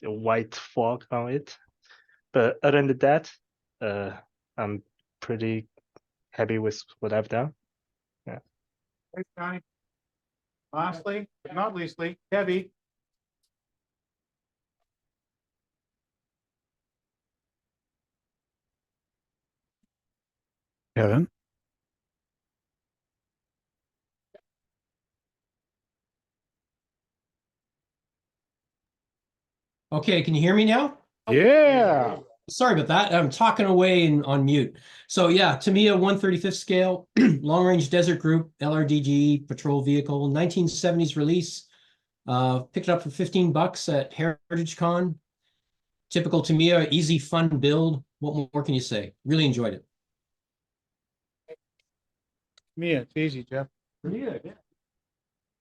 [SPEAKER 15] a white fog on it. But other than that, I'm pretty happy with what I've done. Yeah.
[SPEAKER 1] Thanks, Johnny. Lastly, but not leastly, Kevy. Kevin.
[SPEAKER 19] Okay, can you hear me now?
[SPEAKER 1] Yeah.
[SPEAKER 19] Sorry about that. I'm talking away and on mute. So yeah, Tamiya 135th scale, long range desert group, LRDG patrol vehicle, 1970s release. Picked it up for $15 at Heritage Con. Typical Tamiya, easy, fun build. What more can you say? Really enjoyed it.
[SPEAKER 1] Me, it's easy, Jeff.
[SPEAKER 2] Yeah.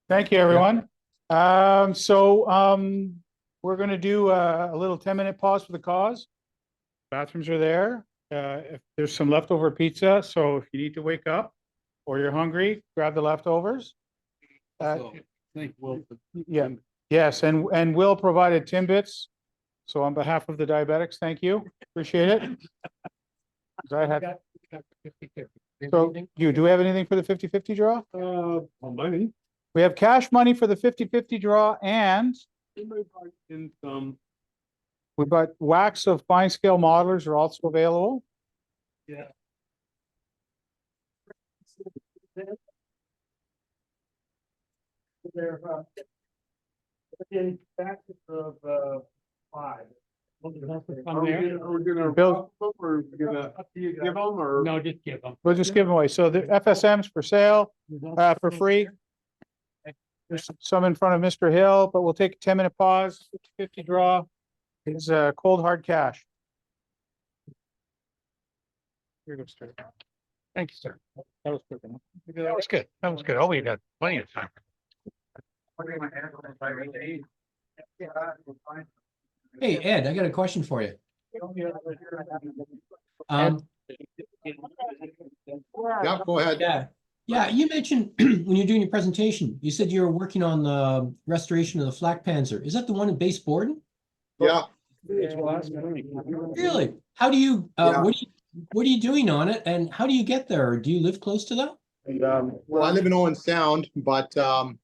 [SPEAKER 1] Thank you, everyone. We're gonna do a little 10-minute pause for the cause. Bathrooms are there. If there's some leftover pizza, so if you need to wake up or you're hungry, grab the leftovers.
[SPEAKER 2] Thank Will.
[SPEAKER 1] Yeah, yes, and Will provided Timbits. So on behalf of the diabetics, thank you. Appreciate it. 'Cause I had, so do we have anything for the 50-50 draw?
[SPEAKER 11] Money.
[SPEAKER 1] We have cash money for the 50-50 draw and
[SPEAKER 11] In some.
[SPEAKER 1] we've got wax of fine scale modelers are also available.
[SPEAKER 2] Yeah. They're in packets of 5.
[SPEAKER 3] From there?
[SPEAKER 11] Are we gonna
[SPEAKER 1] Bill-
[SPEAKER 11] drop them or gonna give them or?
[SPEAKER 3] No, just give them.
[SPEAKER 1] We'll just give them away. So the FSM's for sale, for free. There's some in front of Mr. Hill, but we'll take a 10-minute pause, 50-50 draw. It's cold hard cash. Here goes, sir.
[SPEAKER 3] Thank you, sir.
[SPEAKER 1] That was quick enough.
[SPEAKER 3] That was good. That was good. Oh, we got plenty of time.
[SPEAKER 19] Hey, Ed, I got a question for you. Um,
[SPEAKER 4] Yeah, go ahead.
[SPEAKER 19] yeah, you mentioned when you're doing your presentation, you said you were working on the restoration of the Flak Panzer. Is that the one at Base Borden?
[SPEAKER 4] Yeah.
[SPEAKER 19] Really? How do you,
[SPEAKER 4] Yeah.
[SPEAKER 19] what are you doing on it and how do you get there? Do you live close to that?
[SPEAKER 4] Well, I live in Owen Sound, but I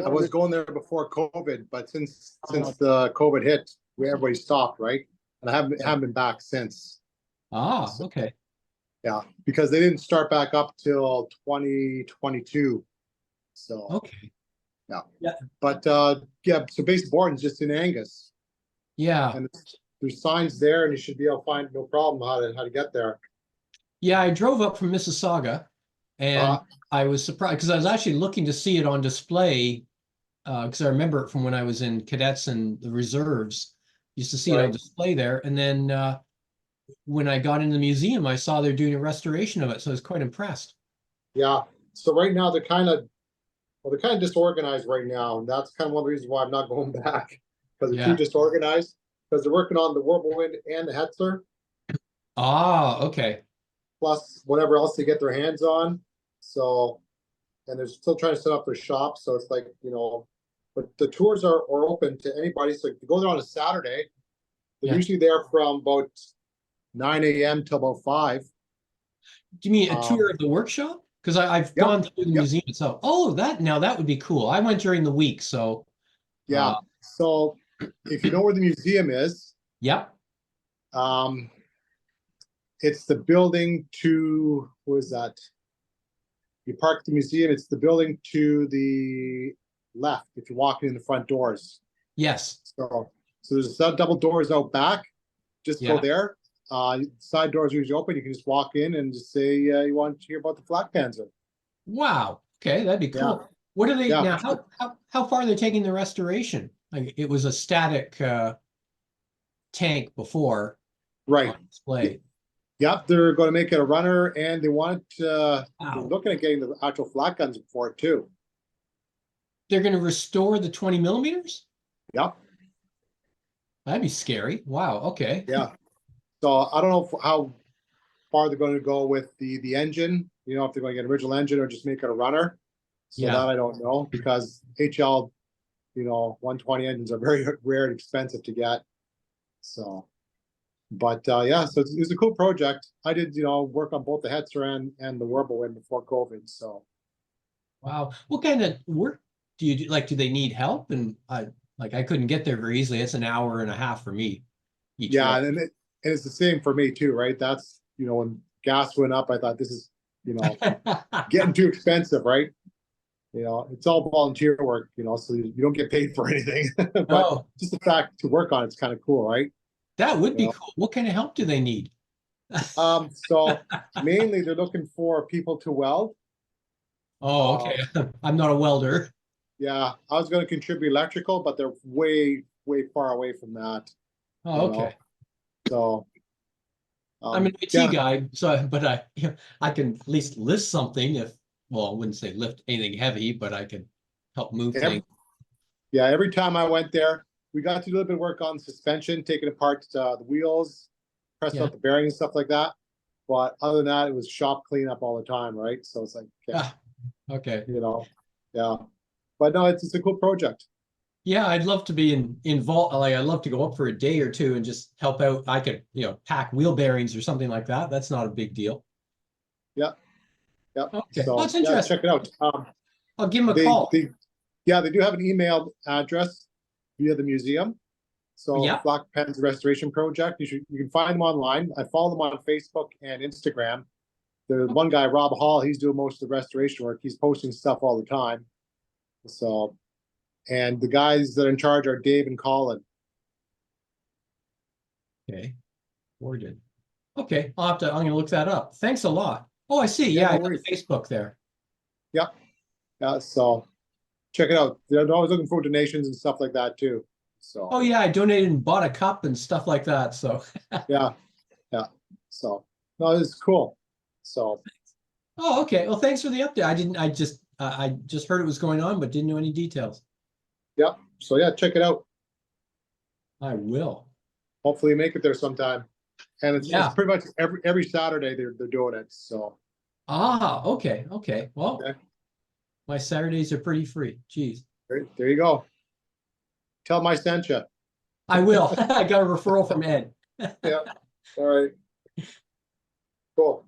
[SPEAKER 4] was going there before COVID, but since the COVID hit, everybody stopped, right? And I haven't been back since.
[SPEAKER 19] Ah, okay.
[SPEAKER 4] Yeah, because they didn't start back up till 2022. So
[SPEAKER 19] Okay.
[SPEAKER 4] yeah.
[SPEAKER 19] Yeah.
[SPEAKER 4] But yeah, so Base Borden's just in Angus.
[SPEAKER 19] Yeah.
[SPEAKER 4] And there's signs there and you should be able to find no problem how to get there.
[SPEAKER 19] Yeah, I drove up from Mississauga and I was surprised because I was actually looking to see it on display. Because I remember it from when I was in cadets and the reserves, used to see it on
[SPEAKER 4] Right.
[SPEAKER 19] display there. And then when I got in the museum, I saw they're doing a restoration of it. So I was quite impressed.
[SPEAKER 4] Yeah. So right now they're kind of disorganized right now. And that's kind of one of the reasons why I'm not going back. Because they're too disorganized. Because they're working on the Whirlwind and the Hetzer.
[SPEAKER 19] Ah, okay.
[SPEAKER 4] Plus whatever else they get their hands on. So, and they're still trying to set up their shop. So it's like, but the tours are open to anybody. So if you go there on a Saturday, they're usually there from about 9 a.m. till about 5.
[SPEAKER 19] Do you mean a tour of the workshop? Because I've gone through the museum itself. Oh, that would be cool. I went during the week, so.
[SPEAKER 4] Yeah. So if you know where the museum is.
[SPEAKER 19] Yep.
[SPEAKER 4] It's the building to, what is that? You park the museum, it's the building to the left if you're walking in the front doors.
[SPEAKER 19] Yes.
[SPEAKER 4] So there's double doors out back. Just go there. Side doors are usually open. You can just walk in and just say you want to hear about the Flak Panzer.
[SPEAKER 19] Wow. Okay, that'd be cool.
[SPEAKER 4] Yeah.
[SPEAKER 19] What are they now? How far are they taking the restoration? Like it was a static tank before.
[SPEAKER 4] Right.
[SPEAKER 19] On display.
[SPEAKER 4] Yep, they're going to make it a runner, and they want they're looking at getting the actual flat guns for it too.
[SPEAKER 19] They're going to restore the 20 millimeters?
[SPEAKER 4] Yep.
[SPEAKER 19] That'd be scary. Wow. Okay.
[SPEAKER 4] Yeah. So I don't know how far they're going to go with the engine. If they're going to get an original engine or just make it a runner. So that I don't know, because HL, 120 engines are very rare and expensive to get. So. But yeah, so it's a cool project. I did, work on both the Hetzer and the Whirlwind before COVID. So,
[SPEAKER 19] wow, what kind of work do you do? Like, do they need help? And I couldn't get there very easily. It's an hour and a half for me.
[SPEAKER 4] Yeah, and it's the same for me too, right? That's when gas went up, I thought this is getting too expensive, right? You know, it's all volunteer work, you know, so you don't get paid for anything. But
[SPEAKER 19] Oh,
[SPEAKER 4] just the fact to work on it's kind of cool, right?
[SPEAKER 19] that would
[SPEAKER 4] You
[SPEAKER 19] be
[SPEAKER 4] know?
[SPEAKER 19] cool. What kind of help do they need?
[SPEAKER 4] So mainly they're looking for people to weld.
[SPEAKER 19] Oh, okay. I'm not a welder.
[SPEAKER 4] Yeah, I was gonna contribute electrical, but they're way far away from that.
[SPEAKER 19] Oh,
[SPEAKER 4] you know?
[SPEAKER 19] okay.
[SPEAKER 4] So.
[SPEAKER 19] I'm an IT
[SPEAKER 4] yeah,
[SPEAKER 19] guy, so but I can at least lift something if, well, I wouldn't say lift anything heavy, but I could help move
[SPEAKER 4] every,
[SPEAKER 19] things.
[SPEAKER 4] yeah, every time I went there, we got to do a little bit of work on suspension, taking apart the wheels, pressing
[SPEAKER 19] Yeah.
[SPEAKER 4] out the bearings, stuff like that. But other than that, it was shop cleanup all the time, right? So it's like, yeah,
[SPEAKER 19] Ah, okay.
[SPEAKER 4] you know, yeah. But no, it's a cool project.
[SPEAKER 19] Yeah, I'd love to be involved. Like, I'd love to go up for a day or two and just help out. I could, pack wheel bearings or something like that. That's not a big deal.
[SPEAKER 4] Yeah, yeah.
[SPEAKER 19] Okay, well,
[SPEAKER 4] So
[SPEAKER 19] that's
[SPEAKER 4] yeah,
[SPEAKER 19] interesting.
[SPEAKER 4] check it out.
[SPEAKER 19] I'll give them a
[SPEAKER 4] They,
[SPEAKER 19] call.
[SPEAKER 4] yeah, they do have an email address via the museum. So
[SPEAKER 19] Yeah.
[SPEAKER 4] Black Pens Restoration Project. You can find them online. I follow them on Facebook and Instagram. The one guy, Rob Hall, he's doing most of the restoration work. He's posting stuff all the time. So, and the guys that are in charge are Dave and Colin.
[SPEAKER 19] Okay, Oregon. Okay, I'm gonna look that up. Thanks a lot. Oh, I see.
[SPEAKER 4] Yeah,
[SPEAKER 19] Yeah,
[SPEAKER 4] no
[SPEAKER 19] I got
[SPEAKER 4] worries.
[SPEAKER 19] Facebook there.
[SPEAKER 4] Yeah, yeah. So check it out. They're always looking for donations and stuff like that too. So.
[SPEAKER 19] Oh yeah, I donated and bought a cup and stuff like that. So.
[SPEAKER 4] Yeah, yeah. So no, it's cool. So.
[SPEAKER 19] Oh, okay. Well, thanks for the update. I just heard it was going on, but didn't know any details.
[SPEAKER 4] Yep. So yeah, check it out.
[SPEAKER 19] I will.
[SPEAKER 4] Hopefully you make it there sometime. And it's
[SPEAKER 19] Yeah.
[SPEAKER 4] pretty much every Saturday they're doing it. So.
[SPEAKER 19] Ah, okay. Well,
[SPEAKER 4] Okay.
[SPEAKER 19] my Saturdays are pretty free. Jeez.
[SPEAKER 4] There you go. Tell my sent you.
[SPEAKER 19] I will. I got a referral from Ed.
[SPEAKER 4] Yeah. All right. Cool.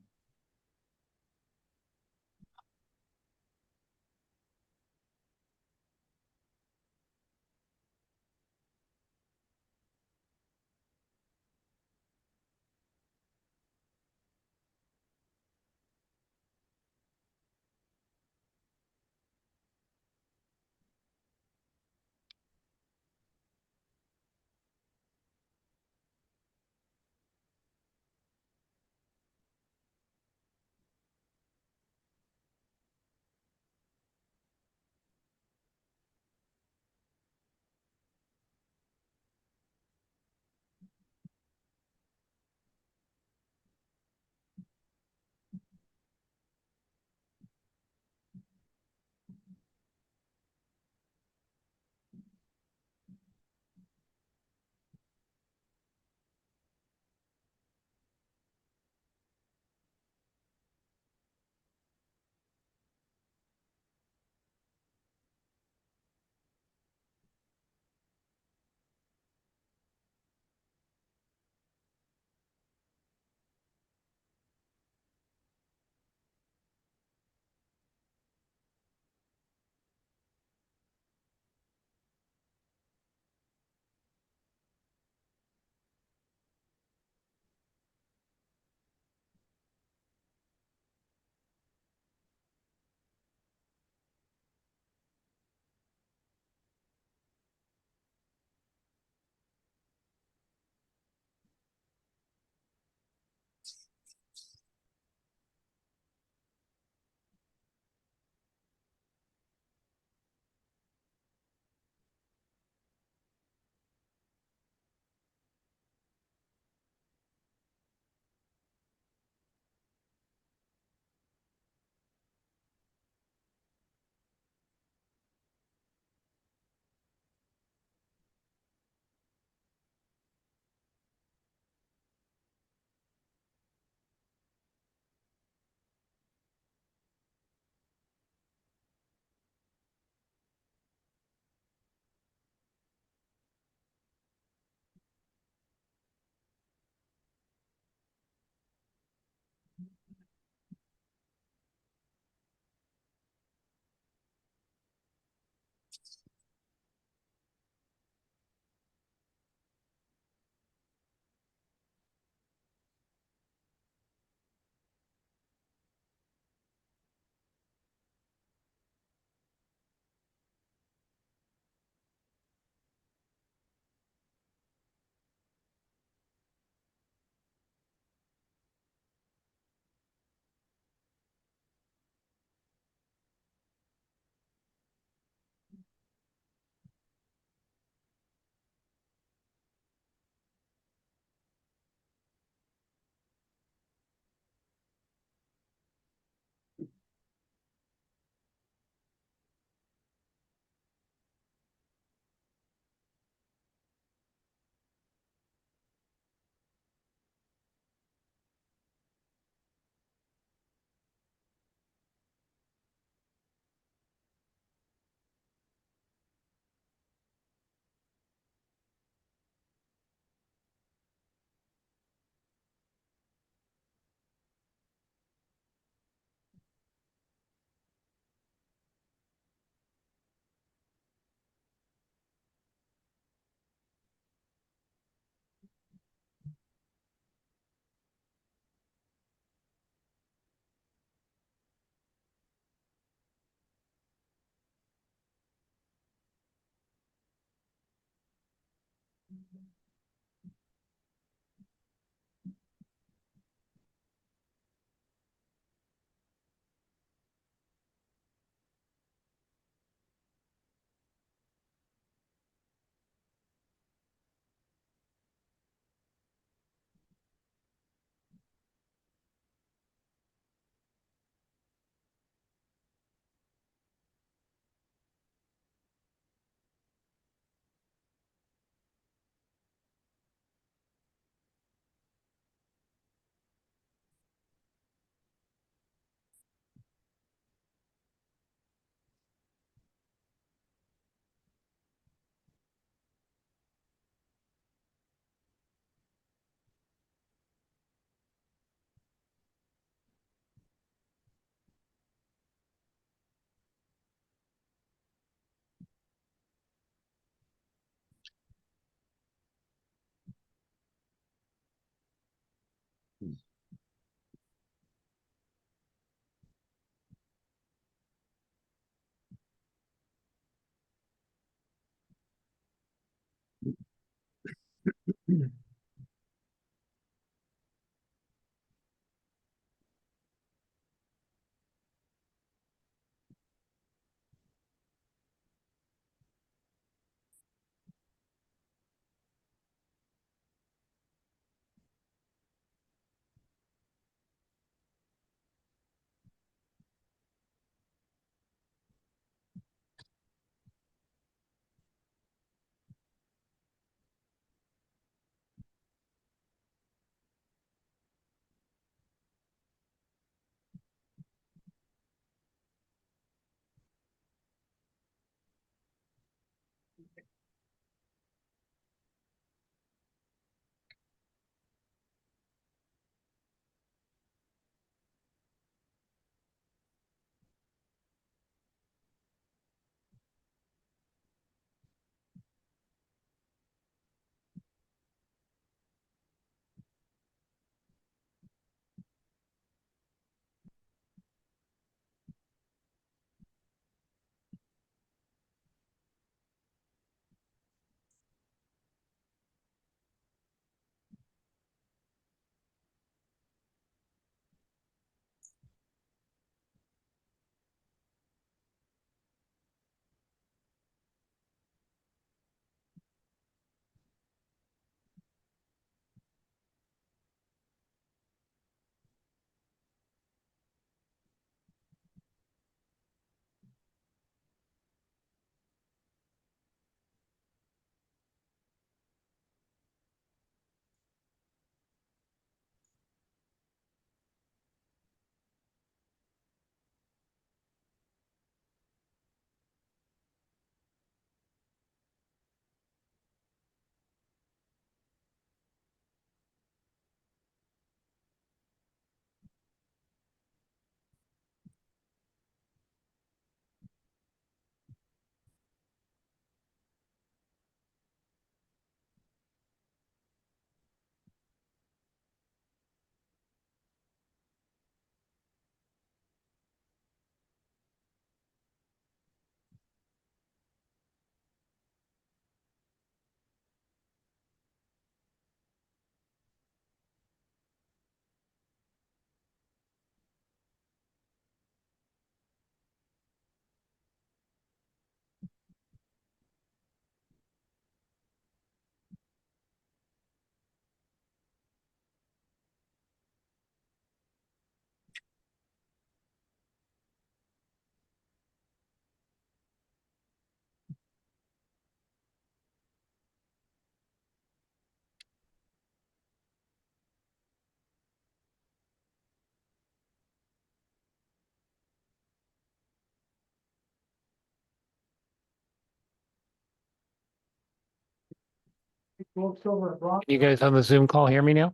[SPEAKER 3] You guys on the Zoom call hear me now?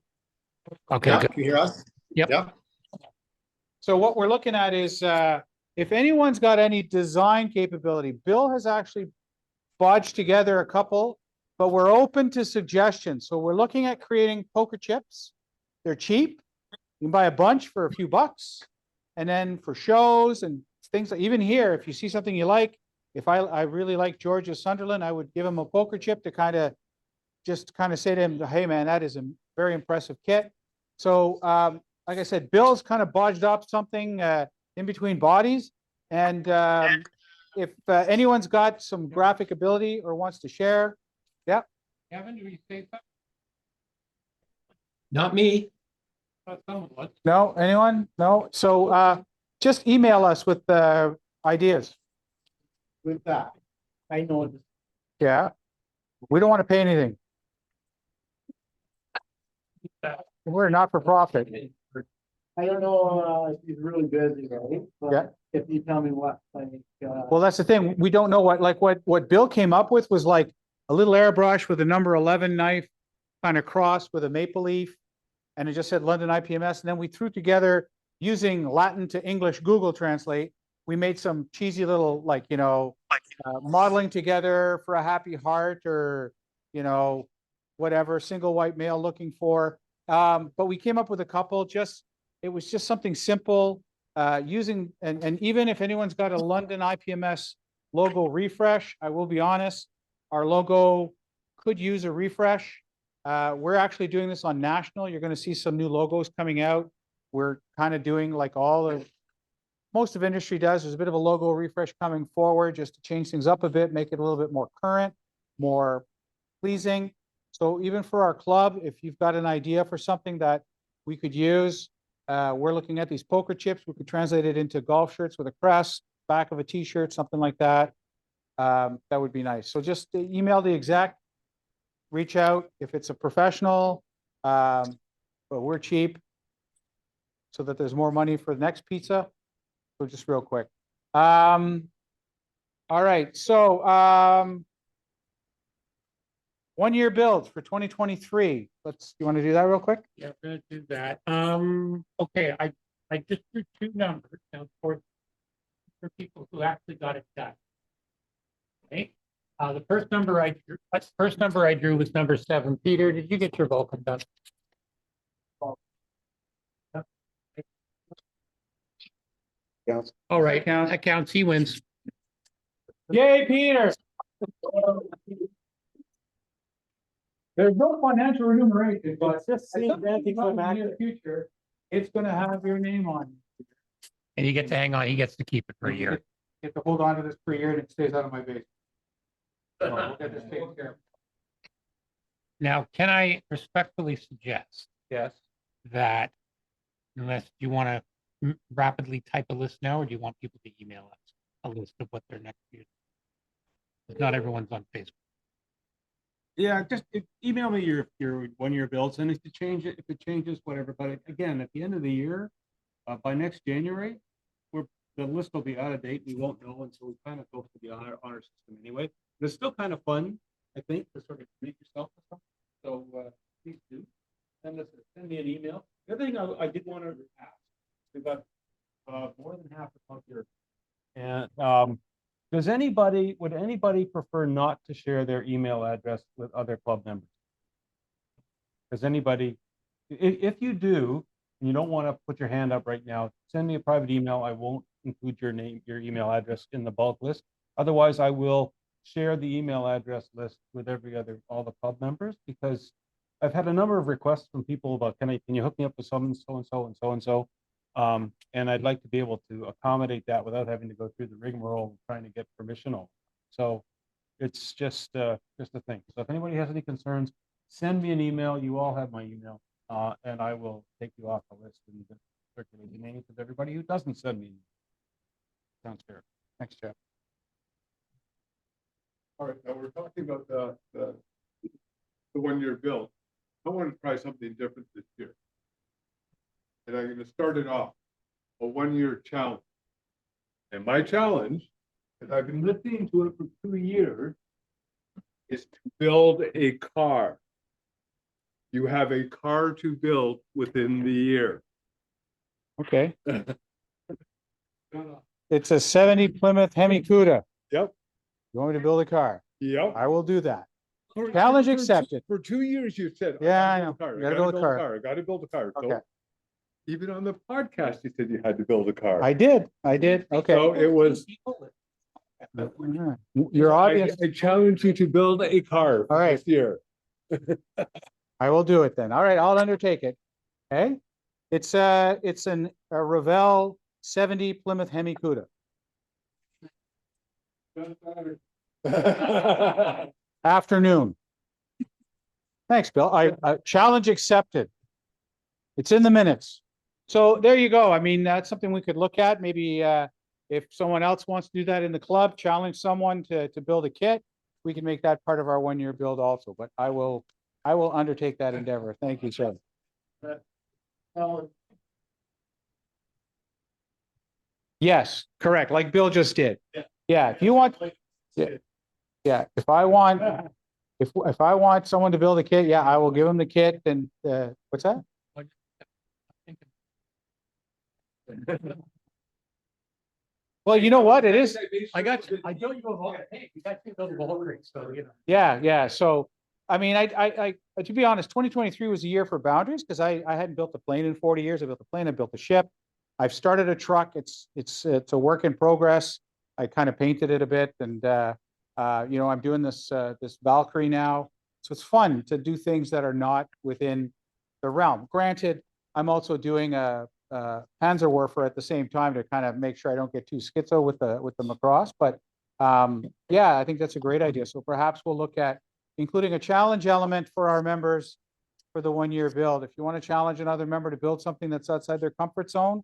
[SPEAKER 3] Okay,
[SPEAKER 4] Yeah,
[SPEAKER 3] good.
[SPEAKER 4] can you hear us?
[SPEAKER 3] Yep.
[SPEAKER 4] Yeah.
[SPEAKER 1] So what we're looking at is, if anyone's got any design capability, Bill has actually bodged together a couple, but we're open to suggestions. So we're looking at creating poker chips. They're cheap. You can buy a bunch for a few bucks. And then for shows and things, like even here, if you see something you like, if I really like George's Sunderland, I would give him a poker chip to kind of just kind of say to him, hey, man, that is a very impressive kit. So, like I said, Bill's kind of bodged up something in between bodies. And if anyone's got some graphic ability or wants to share, yeah.
[SPEAKER 3] Kevin, do you say something?
[SPEAKER 19] Not me.
[SPEAKER 1] No, anyone? No? So just email us with ideas.
[SPEAKER 5] With that, I know this.
[SPEAKER 1] Yeah. We don't want to pay anything. We're not for profit.
[SPEAKER 5] I don't know, if he's really busy, right? But
[SPEAKER 1] Yeah.
[SPEAKER 5] if you tell me what, like,
[SPEAKER 1] Well, that's the thing. We don't know what Bill came up with was like a little airbrush with a number 11 knife kind of cross with a maple leaf. And it just said London IPMS. And then we threw together using Latin to English Google Translate. We made some cheesy little, like, modeling together for a happy heart or, whatever, single white male looking for. But we came up with a couple, it was just something simple, using, and even if anyone's got a London IPMS logo refresh, I will be honest, our logo could use a refresh. We're actually doing this on national. You're going to see some new logos coming out. We're kind of doing like most of industry does. There's a bit of a logo refresh coming forward just to change things up a bit, make it a little bit more current, more pleasing. So even for our club, if you've got an idea for something that we could use, we're looking at these poker chips. We could translate it into golf shirts with a crest, back of a t-shirt, something like that. That would be nice. So just email the exec, reach out if it's a professional, but we're cheap so that there's more money for the next pizza. So just real quick. All right, so 1 year builds for 2023. You want to do that real quick?
[SPEAKER 3] Yeah, I'm gonna do that. Okay, I just threw two numbers now for people who actually got it done. Okay, the first number I drew was number 7. Peter, did you get your Vulcan done? All right, that counts. He wins.
[SPEAKER 1] Yay, Peter! There's no financial remuneration, but just in the future, it's gonna have your name on.
[SPEAKER 3] And you get to hang on. He gets to keep it for a year.
[SPEAKER 1] Get to hold on to this for a year and it stays out of my basement. So we'll get this taken care of.
[SPEAKER 3] Now, can I respectfully suggest
[SPEAKER 1] Yes.
[SPEAKER 3] that unless you want to rapidly type a list now, or do you want people to email us a list of what their next year? Because not everyone's on Facebook.
[SPEAKER 2] Yeah, just email me your 1 year builds, and if it changes, whatever. But again, at the end of the year, by next January, the list will be out of date. We won't know until we kind of go through the honor system anyway. But it's still kind of fun, I think, to sort of make yourself or something. So please do send me an email. The other thing I did want to ask, we've got more than half the club here, and would anybody prefer not to share their email address with other club members? Does anybody, if you do, and you don't want to put your hand up right now, send me a private email. I won't include your name, your email address in the bulk list. Otherwise, I will share the email address list with all the club members, because I've had a number of requests from people about, can you hook me up with so and so and so and so and so. And I'd like to be able to accommodate that without having to go through the rigmarole of trying to get permission. So it's just a thing. So if anybody has any concerns, send me an email. You all have my email, and I will take you off the list and circulate the names of everybody who doesn't send me. Sounds fair. Thanks, Jeff.
[SPEAKER 11] All right, now we're talking about the 1 year build. I want to try something different this year. And I'm going to start it off, a 1 year challenge. And my challenge, as I've been listening to it for 2 years, is to build a car. You have a car to build within the year.
[SPEAKER 1] Okay. It's a 70 Plymouth Hemi Cuda.
[SPEAKER 11] Yep.
[SPEAKER 1] You want me to build a car?
[SPEAKER 11] Yep.
[SPEAKER 1] I will do that. Challenge accepted.
[SPEAKER 11] For 2 years, you said,
[SPEAKER 1] Yeah, I
[SPEAKER 11] gotta
[SPEAKER 1] know.
[SPEAKER 11] build a car.
[SPEAKER 1] You gotta build a car.
[SPEAKER 11] I gotta build a car. So
[SPEAKER 1] Okay.
[SPEAKER 11] even on the podcast, you said you had to build a car.
[SPEAKER 1] I did. Okay.
[SPEAKER 11] So it was,
[SPEAKER 1] Your audience.
[SPEAKER 11] I challenge you to build a car
[SPEAKER 1] All right.
[SPEAKER 11] this year.
[SPEAKER 1] I will do it then. All right, I'll undertake it. Okay? It's a Revell 70 Plymouth Hemi Cuda. Afternoon. Thanks, Bill. Challenge accepted. It's in the minutes. So there you go. I mean, that's something we could look at. Maybe if someone else wants to do that in the club, challenge someone to build a kit, we can make that part of our 1 year build also. But I will undertake that endeavor. Thank you, sir. Yes, correct. Like Bill just did. Yeah, if you want, yeah, if I want, if I want someone to build a kit, yeah, I will give them the kit and, what's that? Well, you know what? It is. I got you a whole, hey, you got to build a whole rig, so, you know. Yeah, yeah. So, I mean, to be honest, 2023 was a year for boundaries because I hadn't built a plane in 40 years. I built a plane, I built a ship. I've started a truck. It's a work in progress. I kind of painted it a bit and, you know, I'm doing this Valkyrie now. So it's fun to do things that are not within the realm. Granted, I'm also doing a Panzerwerfer at the same time to kind of make sure I don't get too schizo with the Macross. But yeah, I think that's a great idea. So perhaps we'll look at including a challenge element for our members for the 1 year build. If you want to challenge another member to build something that's outside their comfort zone,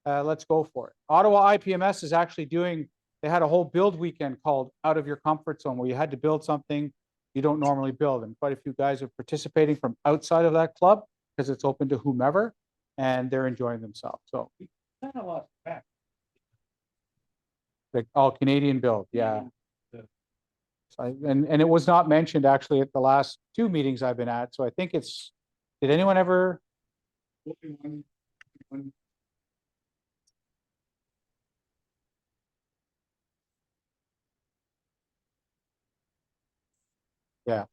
[SPEAKER 1] let's go for it. Ottawa IPMS is actually doing, they had a whole build weekend called Out of Your Comfort Zone where you had to build something you don't normally build. And quite a few guys are participating from outside of that club because it's open to whomever and they're enjoying themselves. So
[SPEAKER 3] Kind of lost track.
[SPEAKER 1] the all Canadian build, yeah. So and it was not mentioned actually at the last 2 meetings I've been at. So I think it's, did anyone ever? Yeah,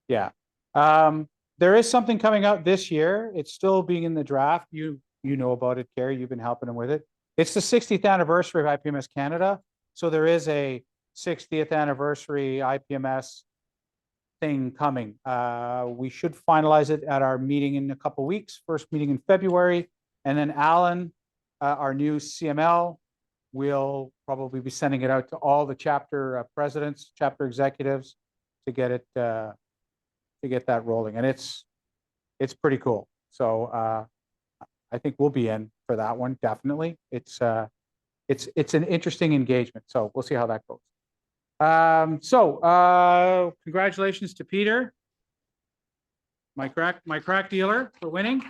[SPEAKER 1] yeah. There is something coming out this year. It's still being in the draft. You know about it, Carrie. You've been helping them with it. It's the 60th anniversary of IPMS Canada. So there is a 60th anniversary IPMS thing coming. We should finalize it at our meeting in a couple weeks, first meeting in February. And then Alan, our new CML, will probably be sending it out to all the chapter presidents, chapter executives to get it to get that rolling. And it's pretty cool. So I think we'll be in for that one, definitely. It's an interesting engagement. So we'll see how that goes. Congratulations to Peter, my crack dealer, for winning.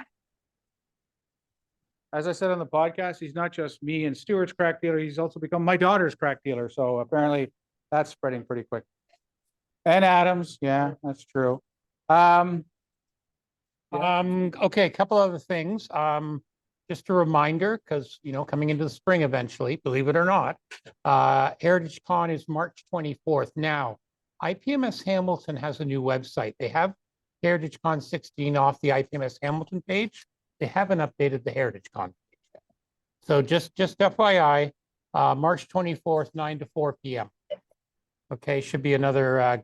[SPEAKER 1] As I said on the podcast, he's not just me and Stuart's crack dealer, he's also become my daughter's crack dealer. So apparently that's spreading pretty quick. And Adams, yeah, that's true.
[SPEAKER 3] Okay, a couple other things. Just a reminder, because you know, coming into the spring eventually, believe it or not, Heritage Con is March 24th. Now, IPMS Hamilton has a new website. They have Heritage Con 16 off the IPMS Hamilton page. They haven't updated the Heritage Con page yet. So just FYI, March 24th, 9 to 4 p.m. Okay, should be another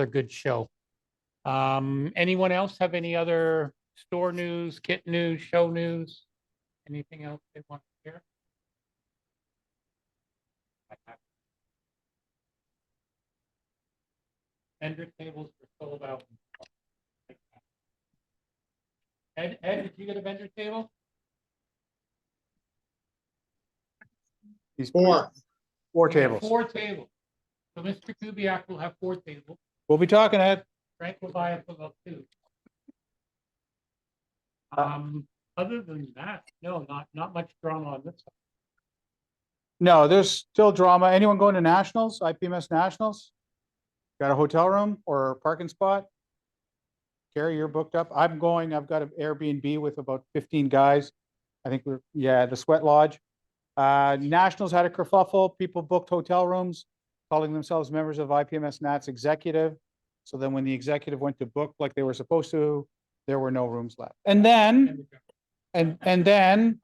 [SPEAKER 3] good show. Anyone else have any other store news, kit news, show news? Anything else they want to share? Vendor tables were sold out. Ed, did you get a vendor table?
[SPEAKER 1] He's
[SPEAKER 4] Four
[SPEAKER 1] tables.
[SPEAKER 3] 4 tables. So Mr. Kubiak will have 4 tables.
[SPEAKER 1] We'll be talking, Ed.
[SPEAKER 3] Frank will buy up about 2. Other than that, no, not much drama on this side.
[SPEAKER 1] No, there's still drama. Anyone going to nationals, IPMS nationals? Got a hotel room or a parking spot? Carrie, you're booked up. I'm going. I've got an Airbnb with about 15 guys. I think the Sweat Lodge. Nationals had a kerfuffle. People booked hotel rooms, calling themselves members of IPMS Nats executive. So then when the executive went to book like they were supposed to, there were no rooms left. And then, and then,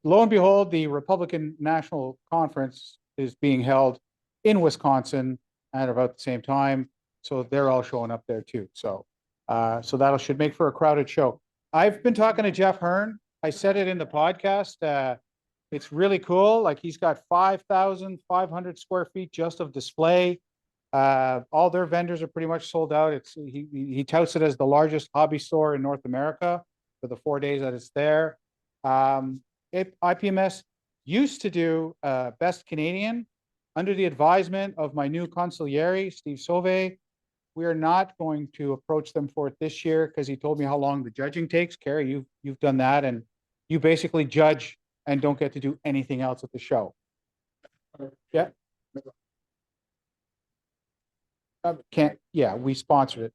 [SPEAKER 1] lo and behold, the Republican National Conference is being held in Wisconsin at about the same time. so they're all showing up there too. So, so that'll should make for a crowded show. I've been talking to Jeff Hearn. I said it in the podcast. It's really cool. Like he's got 5,500 square feet just of display. All their vendors are pretty much sold out. He touts it as the largest hobby store in North America for the 4 days that it's there. IPMS used to do Best Canadian under the advisement of my new consigliere, Steve Sauve. We are not going to approach them for it this year because he told me how long the judging takes. Carrie, you've done that, and you basically judge and don't get to do anything else at the show. Yeah. Yeah, we sponsored it.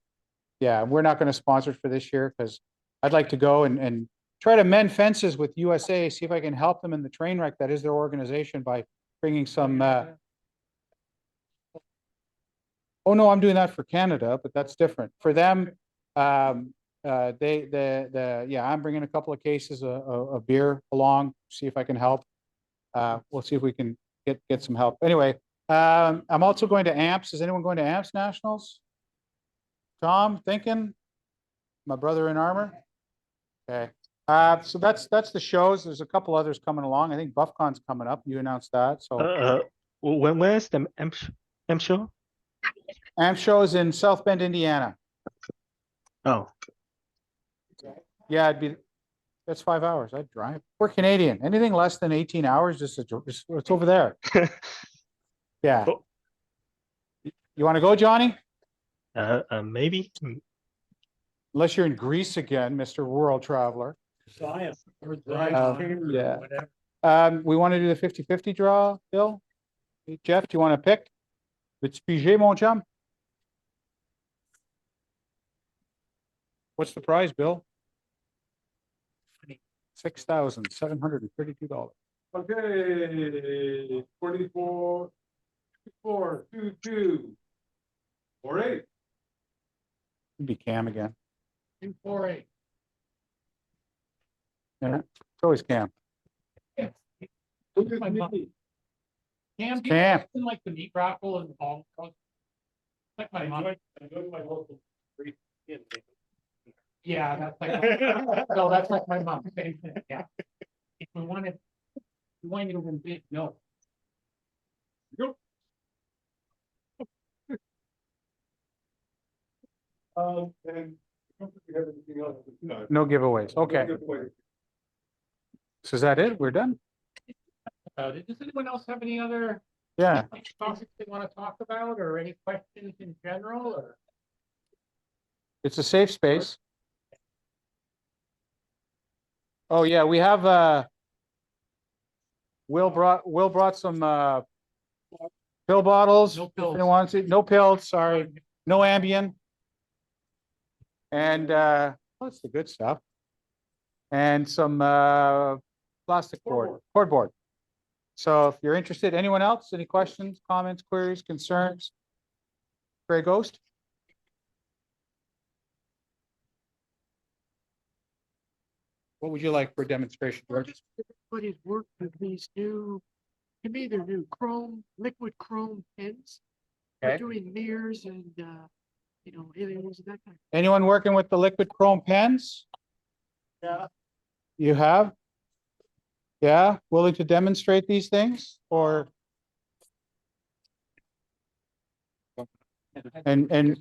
[SPEAKER 1] Yeah, we're not going to sponsor it for this year because I'd like to go and try to mend fences with USA, see if I can help them in the train wreck that is their organization by bringing some. Oh no, I'm doing that for Canada, but that's different. For them, yeah, I'm bringing a couple of cases of beer along, see if I can help. We'll see if we can get some help. Anyway, I'm also going to AMPS. Is anyone going to AMPS Nationals? Tom, thinking? My brother in armor? Okay. So that's the shows. There's a couple others coming along. I think BuffCon's coming up. You announced that. So
[SPEAKER 15] where's the M show?
[SPEAKER 1] AMP show is in South Bend, Indiana.
[SPEAKER 15] Oh.
[SPEAKER 1] Yeah, that's 5 hours. I'd drive. We're Canadian. Anything less than 18 hours, just it's over there. Yeah. You want to go, Johnny?
[SPEAKER 15] Maybe.
[SPEAKER 1] Unless you're in Greece again, Mr. World Traveler. Yeah. We want to do the 50-50 draw, Bill? Jeff, do you want to pick? It's Piget, mon chum. What's the prize, Bill? $6,732.
[SPEAKER 11] Okay, 24, 4, 2, 2. 4, 8.
[SPEAKER 1] It'd be Cam again.
[SPEAKER 3] 248.
[SPEAKER 1] Yeah, it's always Cam.
[SPEAKER 3] My mom. Cam, do you
[SPEAKER 1] Cam.
[SPEAKER 3] something like the meat raffle and the ball? Like my mom. Yeah, that's like, no, that's like my mom. Same thing, yeah. If we want to win big, no.
[SPEAKER 11] And don't think we have anything else.
[SPEAKER 1] No giveaways. Okay. So is that it? We're done?
[SPEAKER 3] Does anyone else have any other
[SPEAKER 1] Yeah.
[SPEAKER 3] topics they want to talk about or any questions in general or?
[SPEAKER 1] It's a safe space. Oh, yeah, we have, Will brought some, pill bottles.
[SPEAKER 3] No
[SPEAKER 1] if
[SPEAKER 3] pills.
[SPEAKER 1] anyone wants it. No pills, sorry. No Ambien. And, what's the good stuff? And some, plastic cardboard. So if you're interested, anyone else, any questions, comments, queries, concerns? Gray Ghost? What would you like for a demonstration, George?
[SPEAKER 7] Everybody's worked with these new, to me, they're new liquid chrome pens.
[SPEAKER 1] Okay.
[SPEAKER 7] They're doing mirrors and, aliens and that kind of.
[SPEAKER 1] Anyone working with the liquid chrome pens?
[SPEAKER 7] Yeah.
[SPEAKER 1] You have? Yeah, willing to demonstrate these things or? And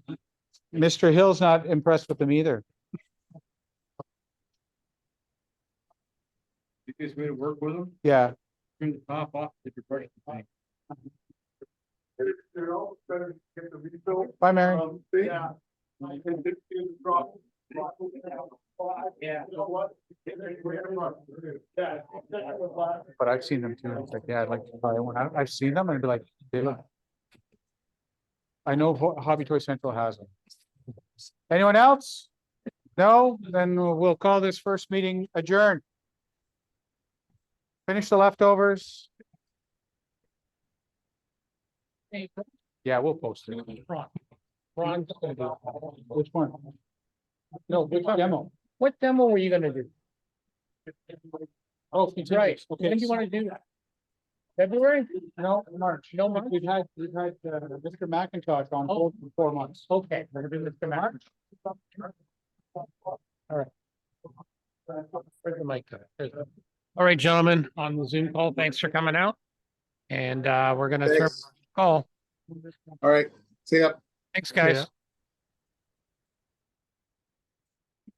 [SPEAKER 1] Mr. Hill's not impressed with them either.
[SPEAKER 2] You guys way to work with them?
[SPEAKER 1] Yeah.
[SPEAKER 2] Turn the top off if you're brushing the thing.
[SPEAKER 1] Bye, Mary.
[SPEAKER 2] Yeah.
[SPEAKER 1] But I've seen them too. It's like, yeah, I'd like to buy one. I've seen them and I'd be like, they look. I know Hobby Toy Central has them. Anyone else? No? Then we'll call this first meeting adjourned. Finish the leftovers. Yeah, we'll post it.
[SPEAKER 3] Ron's gonna do.
[SPEAKER 1] Which one? No, which demo?
[SPEAKER 3] What demo were you gonna do?
[SPEAKER 1] Oh,
[SPEAKER 3] Right. When do you want to do that? February?
[SPEAKER 1] No, March.
[SPEAKER 3] No, March?
[SPEAKER 1] We've had Mr. McIntosh on hold for 4 months.
[SPEAKER 3] Okay, we're gonna do this tomorrow. All right. Where's the mic? All right, gentlemen, on the Zoom call, thanks for coming out. And we're gonna start
[SPEAKER 4] Thanks.
[SPEAKER 3] call.
[SPEAKER 4] All right, see ya.
[SPEAKER 3] Thanks, guys.